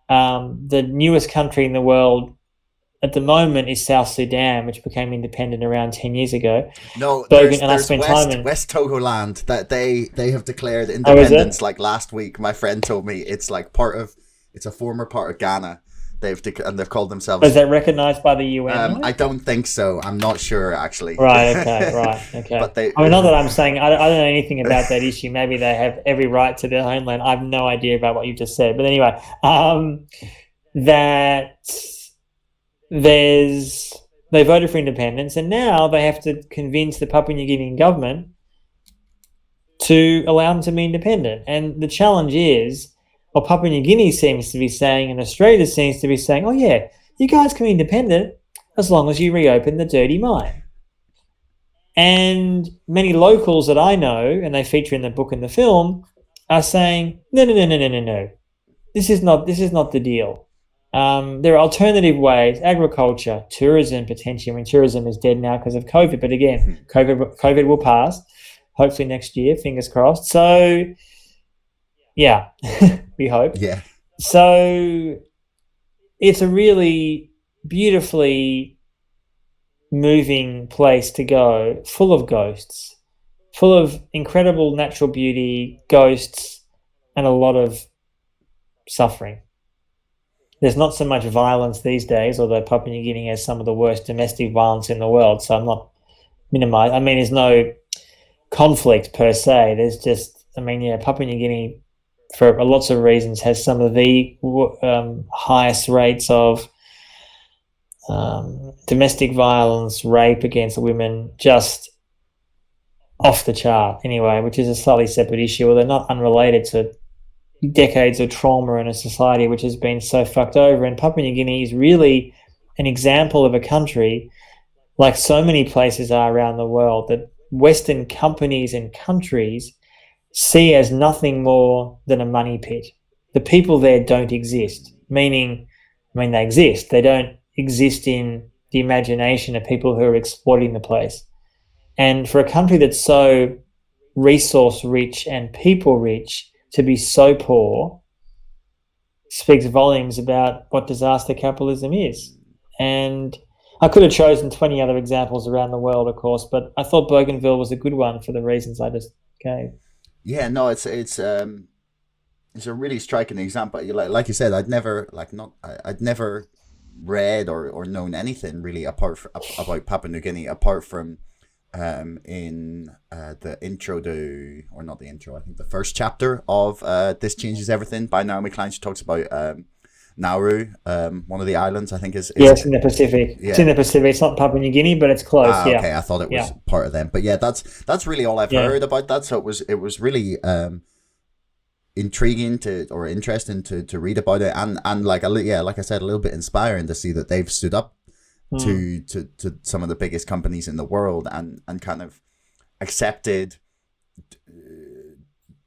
The newest country in the world at the moment is South Sudan, which became independent around 10 years ago. No, there's West Togoland that they have declared independence like last week. My friend told me it's like it's a former part of Ghana. They've called themselves. Is that recognised by the UN? I don't think so. I'm not sure actually. Right. Okay. But not that I'm saying I don't know anything about that issue. Maybe they have every right to their homeland. I have no idea about what you just said. But anyway, they voted for independence, and now they have to convince the Papua New Guinean government to allow them to be independent. And the challenge is, what Papua New Guinea seems to be saying, and Australia seems to be saying, oh yeah, you guys can be independent as long as you reopen the dirty mine. And many locals that I know, and they feature in the book and the film, are saying, no. This is not the deal. There are alternative ways: agriculture, tourism, potentially. I mean, tourism is dead now because of COVID, but again, COVID will pass, hopefully next year, fingers crossed. So, yeah, we hope. Yeah. So, it's a really beautifully moving place to go, full of ghosts, full of incredible natural beauty, ghosts, and a lot of suffering. There's not so much violence these days, although Papua New Guinea has some of the worst domestic violence in the world, so I'm not minimizing. I mean, there's no conflict per se. There's just, Papua New Guinea, for lots of reasons, has some of the highest rates of domestic violence, rape against women, just off the chart anyway, which is a slightly separate issue, although not unrelated to decades of trauma in a society which has been so fucked over. And Papua New Guinea is really an example of a country, like so many places are around the world, that Western companies and countries see as nothing more than a money pit. The people there don't exist, meaning, they exist. They don't exist in the imagination of people who are exploiting the place. And for a country that's so resource rich and people rich, to be so poor speaks volumes about what disaster capitalism is. And I could have chosen 20 other examples around the world, of course, but I thought Bougainville was a good one for the reasons I just gave. Yeah, no, it's a really striking example. Like you said, I'd never read or known anything really about Papua New Guinea apart from in the intro to, or not the intro, I think the first chapter of This Changes Everything by Naomi Klein. She talks about Nauru, one of the islands, I think Yes, in the Pacific. yeah. It's in the Pacific. It's not Papua New Guinea, but it's close. Ah, Yeah. okay. I thought it was Yeah. part of them, but yeah, that's really all I've Yeah. heard about that. So it was really intriguing or interesting to read about it, and like like I said, a little bit inspiring to see that they've stood up to some of the biggest companies in the world and kind of accepted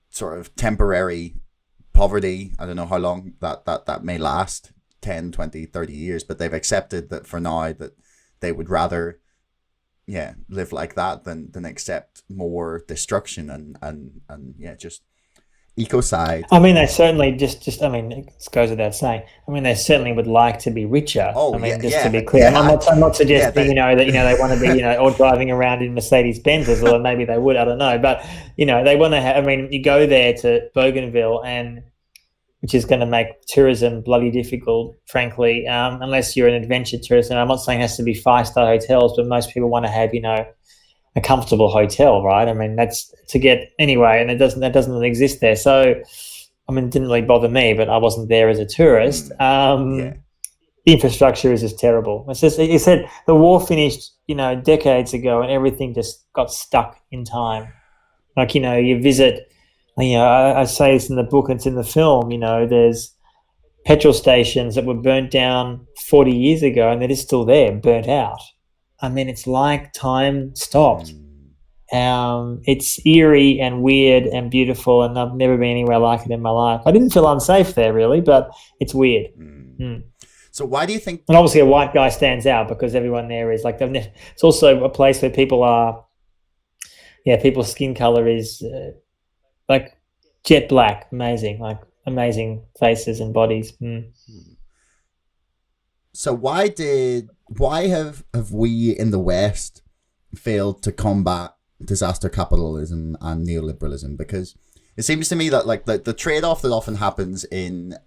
sort of temporary poverty. I don't know how long that may last, 10, 20, 30 years, but they've accepted that for now that they would rather live like that than accept more destruction and just ecocide. I mean, they certainly just. I mean, it goes without saying. I mean, they certainly would like to be richer. Oh, I mean, yeah, just to be clear, yeah, I'm not suggesting yeah, they want to be all driving around in Mercedes Benzes, or maybe they would. I don't know, but they want to have. I mean, you go there to Bougainville, and which is going to make tourism bloody difficult, frankly, unless you're an adventure tourist. And I'm not saying it has to be 5-star hotels, but most people want to have a comfortable hotel, right? I mean, that's to get anyway, and that doesn't exist there. So, I mean, it didn't really bother me, but I wasn't there as a tourist. The infrastructure is just terrible. It's just, you said the war finished, decades ago, and everything just got stuck in time. Like, you visit, I say this in the book, it's in the film, there's petrol stations that were burnt down 40 years ago, and they're just still there, burnt out. I mean, it's like time stopped. It's eerie and weird and beautiful, and I've never been anywhere like it in my life. I didn't feel unsafe there, really, but it's weird. So why do you think... And obviously a white guy stands out because everyone there is like... It's also a place where people are... people's skin color is like jet black. Amazing, like amazing faces and bodies. So why have we in the West failed to combat disaster capitalism and neoliberalism? Because it seems to me that like the trade-off that often happens in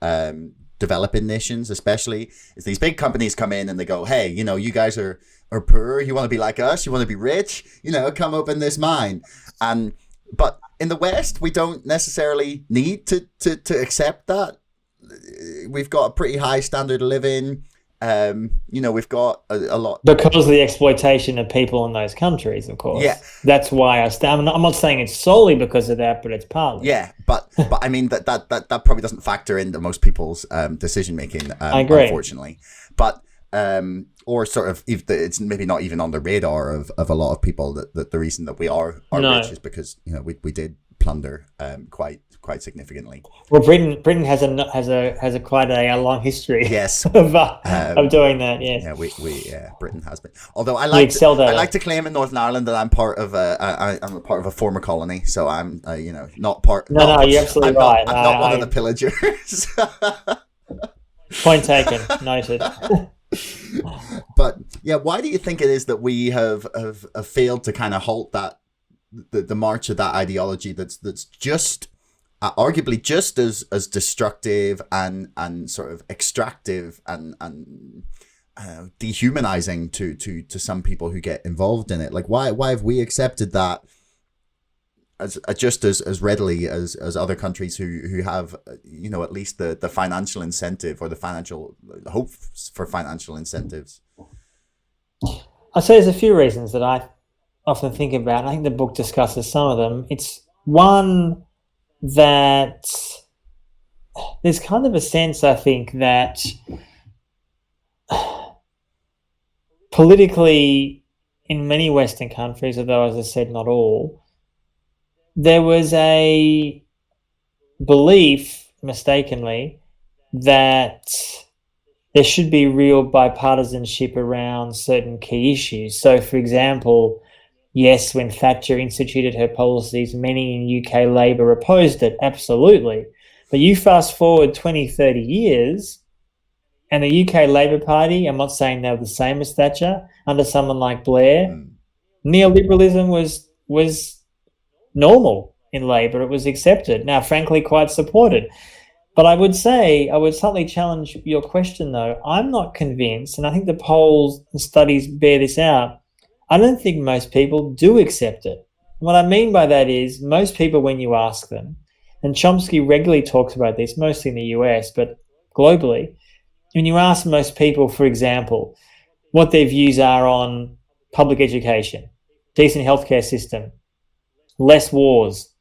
developing nations, especially, is these big companies come in and they go, hey, you guys are poor, you want to be like us, you want to be rich, come open this mine. But in the West, we don't necessarily need to accept that. We've got a pretty high standard of living. We've got a lot because of the exploitation of people in those countries, of course. Yeah, that's why I'm not saying it's solely because of that, but it's partly. Yeah, but I mean that probably doesn't factor into most people's decision making. I agree, unfortunately. But or sort of if it's maybe not even on the radar of a lot of people that the reason that we are rich is because we did plunder quite significantly. Well, Britain has a quite a long history. Yes, of doing that. Yes. Yeah, Britain has been. Although I like to claim in Northern Ireland that I'm part of I'm a part of a former colony, so I'm not part. No, you're absolutely right. I'm not one of the pillagers. Point taken. Noted. But yeah, why do you think it is that we have failed to kind of halt that the march of that ideology that's just arguably just as destructive and sort of extractive and dehumanizing to some people who get involved in it? Like why have we accepted that as just as readily as other countries who have at least the financial incentive or the financial hope for financial incentives? I'd say there's a few reasons that I often think about, and I think the book discusses some of them. It's one that there's kind of a sense, I think, that politically in many Western countries, although as I said, not all, there was a belief, mistakenly, that there should be real bipartisanship around certain key issues. So, for example, yes, when Thatcher instituted her policies, many in UK Labour opposed it, absolutely. But you fast forward 20, 30 years, and the UK Labour Party, I'm not saying they were the same as Thatcher, under someone like Blair, neoliberalism was normal in Labour. It was accepted. Now, frankly, quite supported. But I would slightly challenge your question, though. I'm not convinced, and I think the polls and studies bear this out, I don't think most people do accept it. What I mean by that is most people, when you ask them, and Chomsky regularly talks about this, mostly in the US, but globally, when you ask most people, for example, what their views are on public education, decent healthcare system, less wars,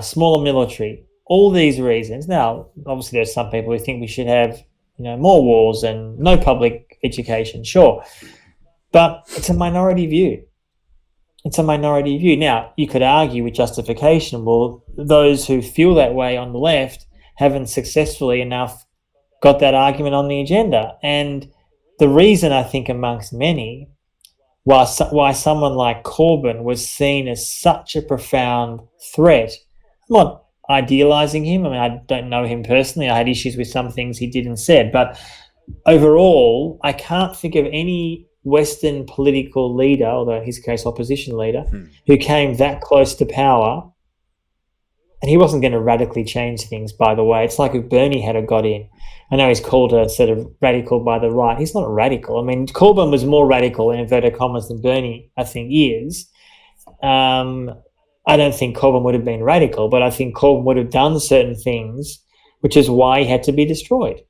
smaller military, all these reasons. Now, obviously, there's some people who think we should have, more wars and no public education, sure, but it's a minority view. It's a minority view. Now, you could argue with justification, well, those who feel that way on the left haven't successfully enough got that argument on the agenda. And the reason, I think, amongst many, why someone like Corbyn was seen as such a profound threat. I'm not idealising him. I mean, I don't know him personally. I had issues with some things he did and said. But overall, I can't think of any Western political leader, although in his case opposition leader, who came that close to power. And he wasn't going to radically change things, by the way. It's like if Bernie had got in. I know he's called a sort of radical by the right. He's not radical. I mean, Corbyn was more radical in inverted commas than Bernie, I think, is. I don't think Corbyn would have been radical, but I think Corbyn would have done certain things, which is why he had to be destroyed.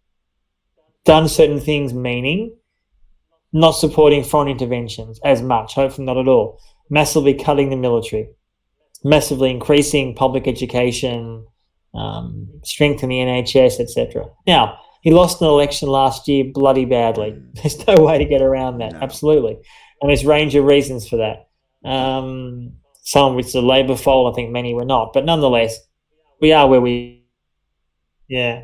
Done certain things, meaning not supporting foreign interventions as much, hopefully not at all. Massively cutting the military. Massively increasing public education, strengthening the NHS, etc. Now, he lost an election last year bloody badly. There's no way to get around that, absolutely. And there's a range of reasons for that. Some of which are Labor fault, I think many were not. But nonetheless, we are where we... Yeah.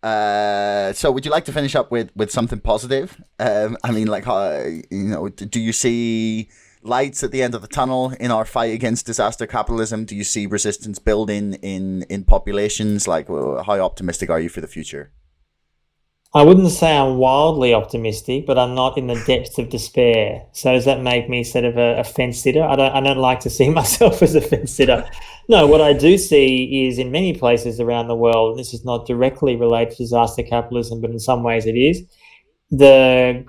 So would you like to finish up with something positive? I mean, like, do you see lights at the end of the tunnel in our fight against disaster capitalism? Do you see resistance building in populations? Like, how optimistic are you for the future? I wouldn't say I'm wildly optimistic, but I'm not in the depths of despair. So does that make me sort of a fence sitter? I don't like to see myself as a fence sitter. No, what I do see is in many places around the world, this is not directly related to disaster capitalism, but in some ways it is, the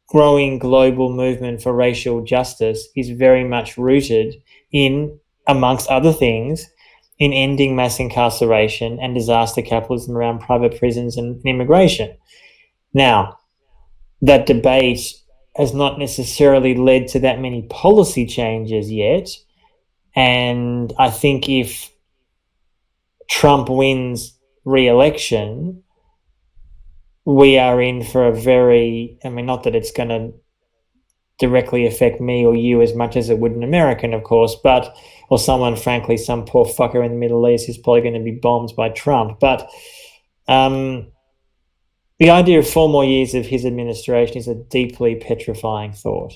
growing global movement for racial justice is very much rooted in, amongst other things, in ending mass incarceration and disaster capitalism around private prisons and immigration. Now, that debate has not necessarily led to that many policy changes yet. And I think if Trump wins re-election, we are in for a very, I mean, not that it's going to directly affect me or you as much as it would an American, of course, but, or someone, frankly, some poor fucker in the Middle East who's probably going to be bombed by Trump. But the idea of 4 more years of his administration is a deeply petrifying thought.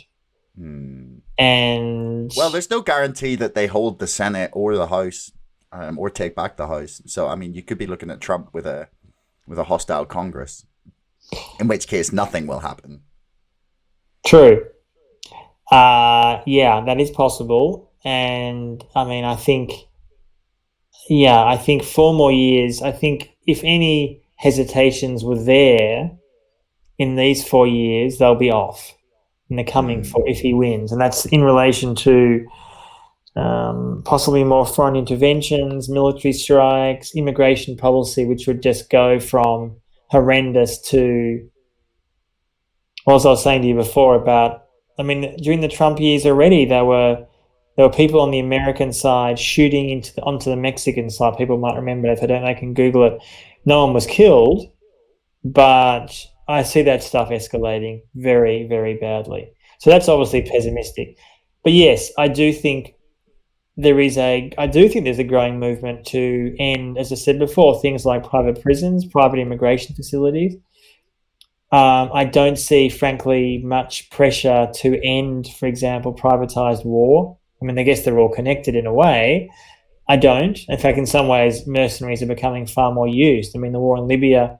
And well, there's no guarantee that they hold the Senate or the House, or take back the House. So, I mean, you could be looking at Trump with a hostile Congress, in which case nothing will happen. True. Yeah, that is possible. And I mean, I think 4 more years, I think if any hesitations were there in these 4 years, they'll be off in the coming 4 if he wins. And that's in relation to possibly more foreign interventions, military strikes, immigration policy, which would just go from horrendous to, well, as I was saying to you before about, I mean, during the Trump years already, there were people on the American side shooting onto the Mexican side. People might remember, if they don't, they can Google it. No one was killed, but I see that stuff escalating very, very badly. So that's obviously pessimistic. But yes, I do think there's a growing movement to end, as I said before, things like private prisons, private immigration facilities. I don't see, frankly, much pressure to end, for example, privatized war. I mean, I guess they're all connected in a way. I don't. In fact, in some ways, mercenaries are becoming far more used. I mean, the war in Libya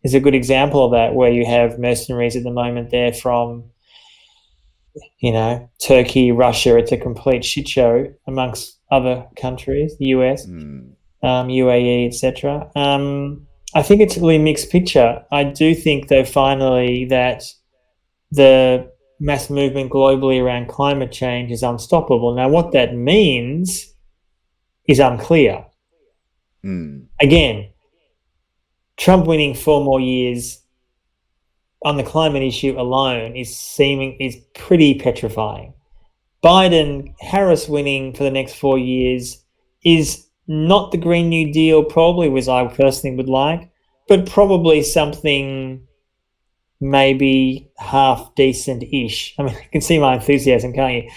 is a good example of that, where you have mercenaries at the moment there from, Turkey, Russia. It's a complete shit show amongst other countries, the US, UAE, etc. I think it's a really mixed picture. I do think, though, finally, that the mass movement globally around climate change is unstoppable. Now, what that means is unclear. Again, Trump winning 4 more years on the climate issue alone is pretty petrifying. Biden, Harris winning for the next 4 years is not the Green New Deal probably, was I personally would like, but probably something maybe half decent-ish. I mean, you can see my enthusiasm, can't you?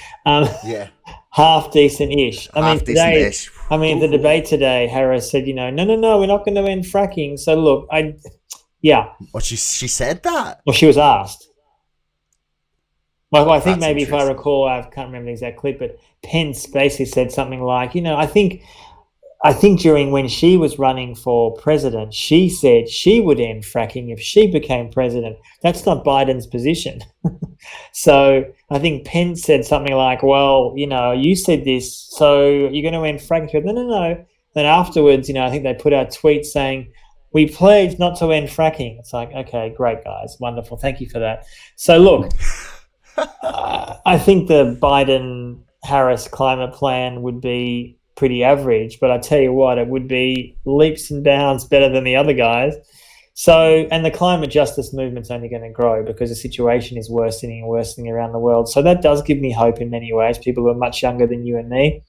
Yeah. Half decent-ish. Half decent-ish. The debate today, Harris said, no, we're not going to end fracking. So look, Well, she said that. Well, she was asked. Well, I think maybe if I recall, I can't remember the exact clip, but Pence basically said something like, I think during when she was running for president, she said she would end fracking if she became president. That's not Biden's position. So I think Pence said something like, well, you said this, so you're going to end fracking. She said, no. Then afterwards, I think they put out tweets saying, we pledge not to end fracking. It's like, okay, great, guys. Wonderful. Thank you for that. So look, I think the Biden-Harris climate plan would be pretty average, but I tell you what, it would be leaps and bounds better than the other guys. So, and the climate justice movement's only going to grow because the situation is worsening and worsening around the world. So that does give me hope in many ways. People who are much younger than you and me,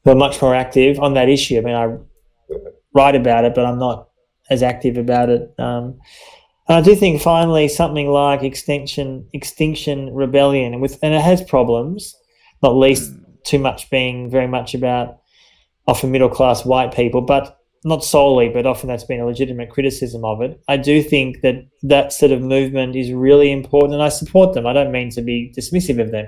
who are much more active on that issue. I mean, I write about it, but I'm not as active about it. And I do think finally something like Extinction Rebellion, and it has problems, not least too much being very much about often middle-class white people, but not solely, but often that's been a legitimate criticism of it. I do think that sort of movement is really important, and I support them. I don't mean to be dismissive of them.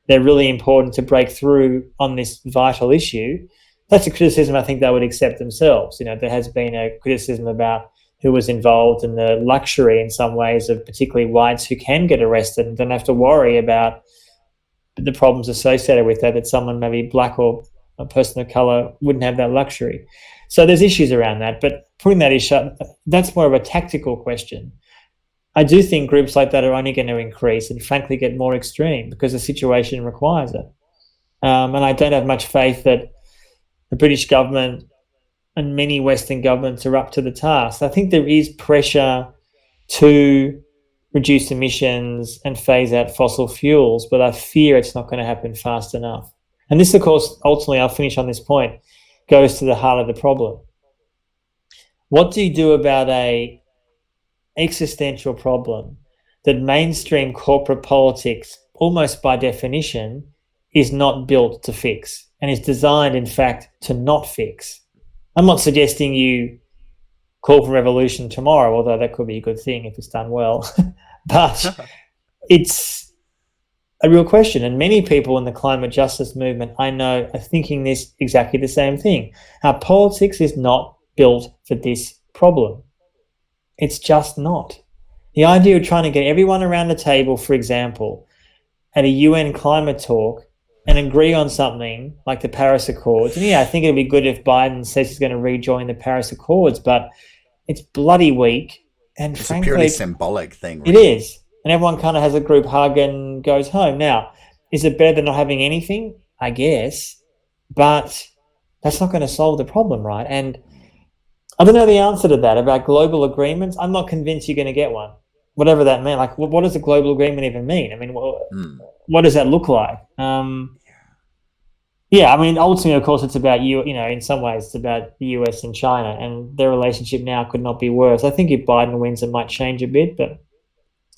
They're really important to break through on this vital issue. That's a criticism I think they would accept themselves. There has been a criticism about who was involved in the luxury in some ways of particularly whites who can get arrested and don't have to worry about the problems associated with that someone maybe black or a person of colour wouldn't have that luxury. So there's issues around that, but putting that issue, that's more of a tactical question. I do think groups like that are only going to increase and frankly get more extreme because the situation requires it. And I don't have much faith that the British government and many Western governments are up to the task. I think there is pressure to reduce emissions and phase out fossil fuels, but I fear it's not going to happen fast enough. And this, of course, ultimately, I'll finish on this point, goes to the heart of the problem. What do you do about a existential problem that mainstream corporate politics, almost by definition, is not built to fix and is designed, in fact, to not fix? I'm not suggesting you call for revolution tomorrow, although that could be a good thing if it's done well. But it's a real question. And many people in the climate justice movement, I know, are thinking this exactly the same thing. Our politics is not built for this problem. It's just not. The idea of trying to get everyone around the table, for example, at a UN climate talk and agree on something like the Paris Accords. And I think it'd be good if Biden says he's going to rejoin the Paris Accords, but it's bloody weak. And it's frankly, a purely symbolic thing. Really. It is. And everyone kind of has a group hug and goes home. Now, is it better than not having anything? I guess. But that's not going to solve the problem, right? And I don't know the answer to that about global agreements. I'm not convinced you're going to get one, whatever that means. Like, what does a global agreement even mean? I mean, what does that look like? Ultimately, of course, it's about in some ways, it's about the US and China, and their relationship now could not be worse. I think if Biden wins, it might change a bit, but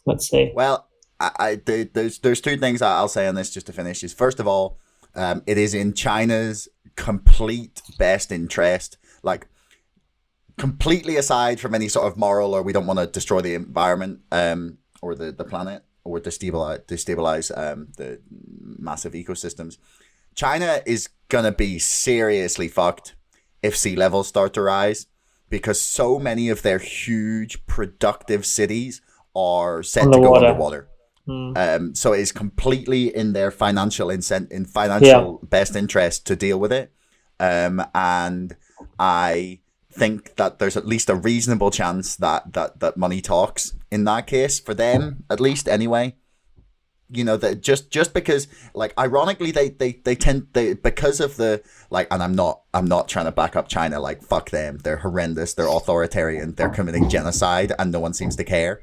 let's see. Well, there's two things I'll say on this just to finish. Is first of all, it is in China's complete best interest, like completely aside from any sort of moral or we don't want to destroy the environment or the planet or destabilize the massive ecosystems. China is going to be seriously fucked if sea levels start to rise because so many of their huge productive cities are set to go underwater. So it is completely in their financial best interest to deal with it. And I think that there's at least a reasonable chance that money talks in that case for them, at least anyway. That just because, like, ironically, they tend because of the, like, and I'm not trying to back up China, like, fuck them, they're horrendous, they're authoritarian, they're committing genocide, and no one seems to care.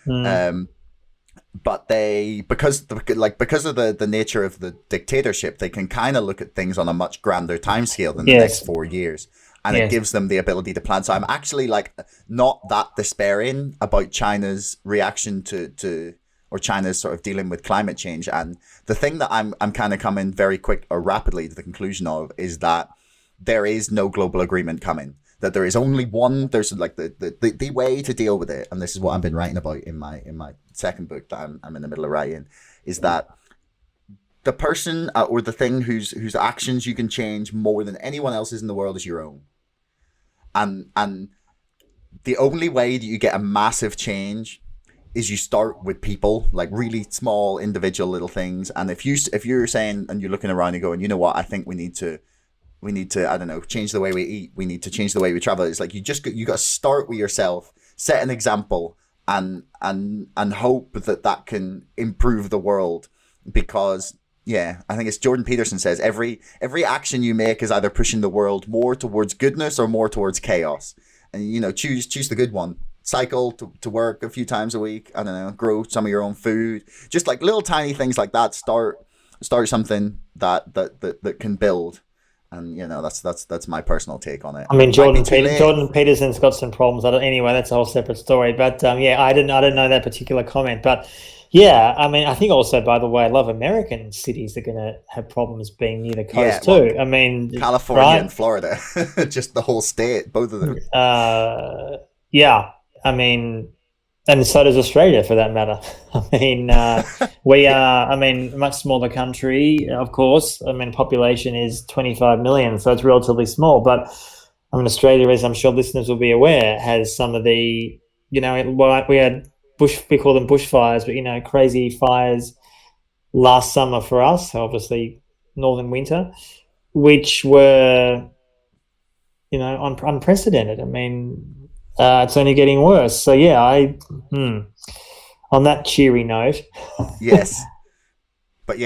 But they, because of the nature of the dictatorship, they can kind of look at things on a much grander timescale than the next 4 years. And it gives them the ability to plan. So I'm actually like not that despairing about China's reaction to or China's sort of dealing with climate change. And the thing that I'm kind of coming very quick or rapidly to the conclusion of is that there is no global agreement coming. That there is only one. There's like the way to deal with it, and this is what I've been writing about in my second book that I'm in the middle of writing, is that the person or the thing whose actions you can change more than anyone else's in the world is your own. And the only way that you get a massive change is you start with people, like really small individual little things. And if you're saying and you're looking around and going, you know what, I think we need to, I don't know, change the way we eat. We need to change the way we travel. It's like you got to start with yourself, set an example, and hope that can improve the world. Because I think it's Jordan Peterson says every action you make is either pushing the world more towards goodness or more towards chaos. And choose the good one. Cycle to work a few times a week. I don't know, grow some of your own food. Just like little tiny things like that. Start something that can build. And that's my personal take on it. I mean, Jordan Peterson's got some problems. Anyway, that's a whole separate story. But I didn't know that particular comment. But yeah, I mean, I think also, by the way, a lot of American cities are going to have problems being near the coast too. I mean, California and Florida, just the whole state, both of them. I mean, and so does Australia, for that matter. I mean, we are, a much smaller country, of course. I mean, population is 25 million, so it's relatively small. But Australia, as I'm sure listeners will be aware, has some of the, we had we call them bushfires, but crazy fires last summer for us, obviously northern winter, which were, unprecedented. I mean, it's only getting worse. So on that cheery note. Yes. But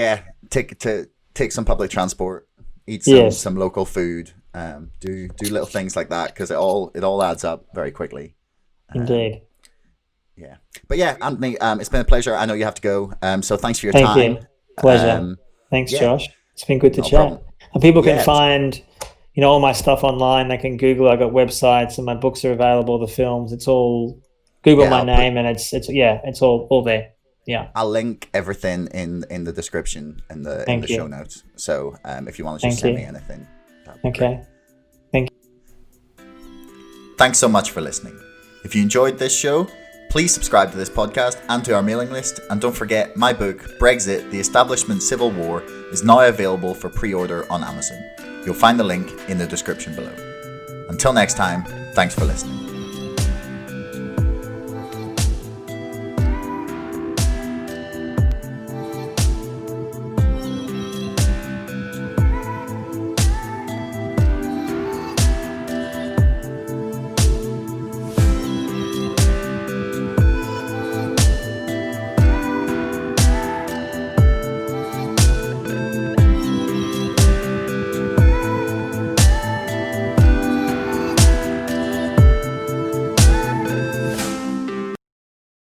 take some public transport, eat some local food, do little things like that, because it all adds up very quickly. Indeed. Yeah. But Antony, it's been a pleasure. I know you have to go. So thanks for your time. Thank you. Pleasure. Thanks, Josh. It's been good to chat. Problem. And people can find all my stuff online. They can Google. I've got websites and my books are available, the films. It's all Google my name and it's all there. Yeah. I'll link everything in the description in the show notes. So if you want to just send me anything. Okay. Thank you. Thanks so much for listening. If you enjoyed this show, please subscribe to this podcast and to our mailing list. And don't forget, my book, Brexit, The Establishment Civil War, is now available for pre-order on Amazon. You'll find the link in the description below. Until next time, thanks for listening.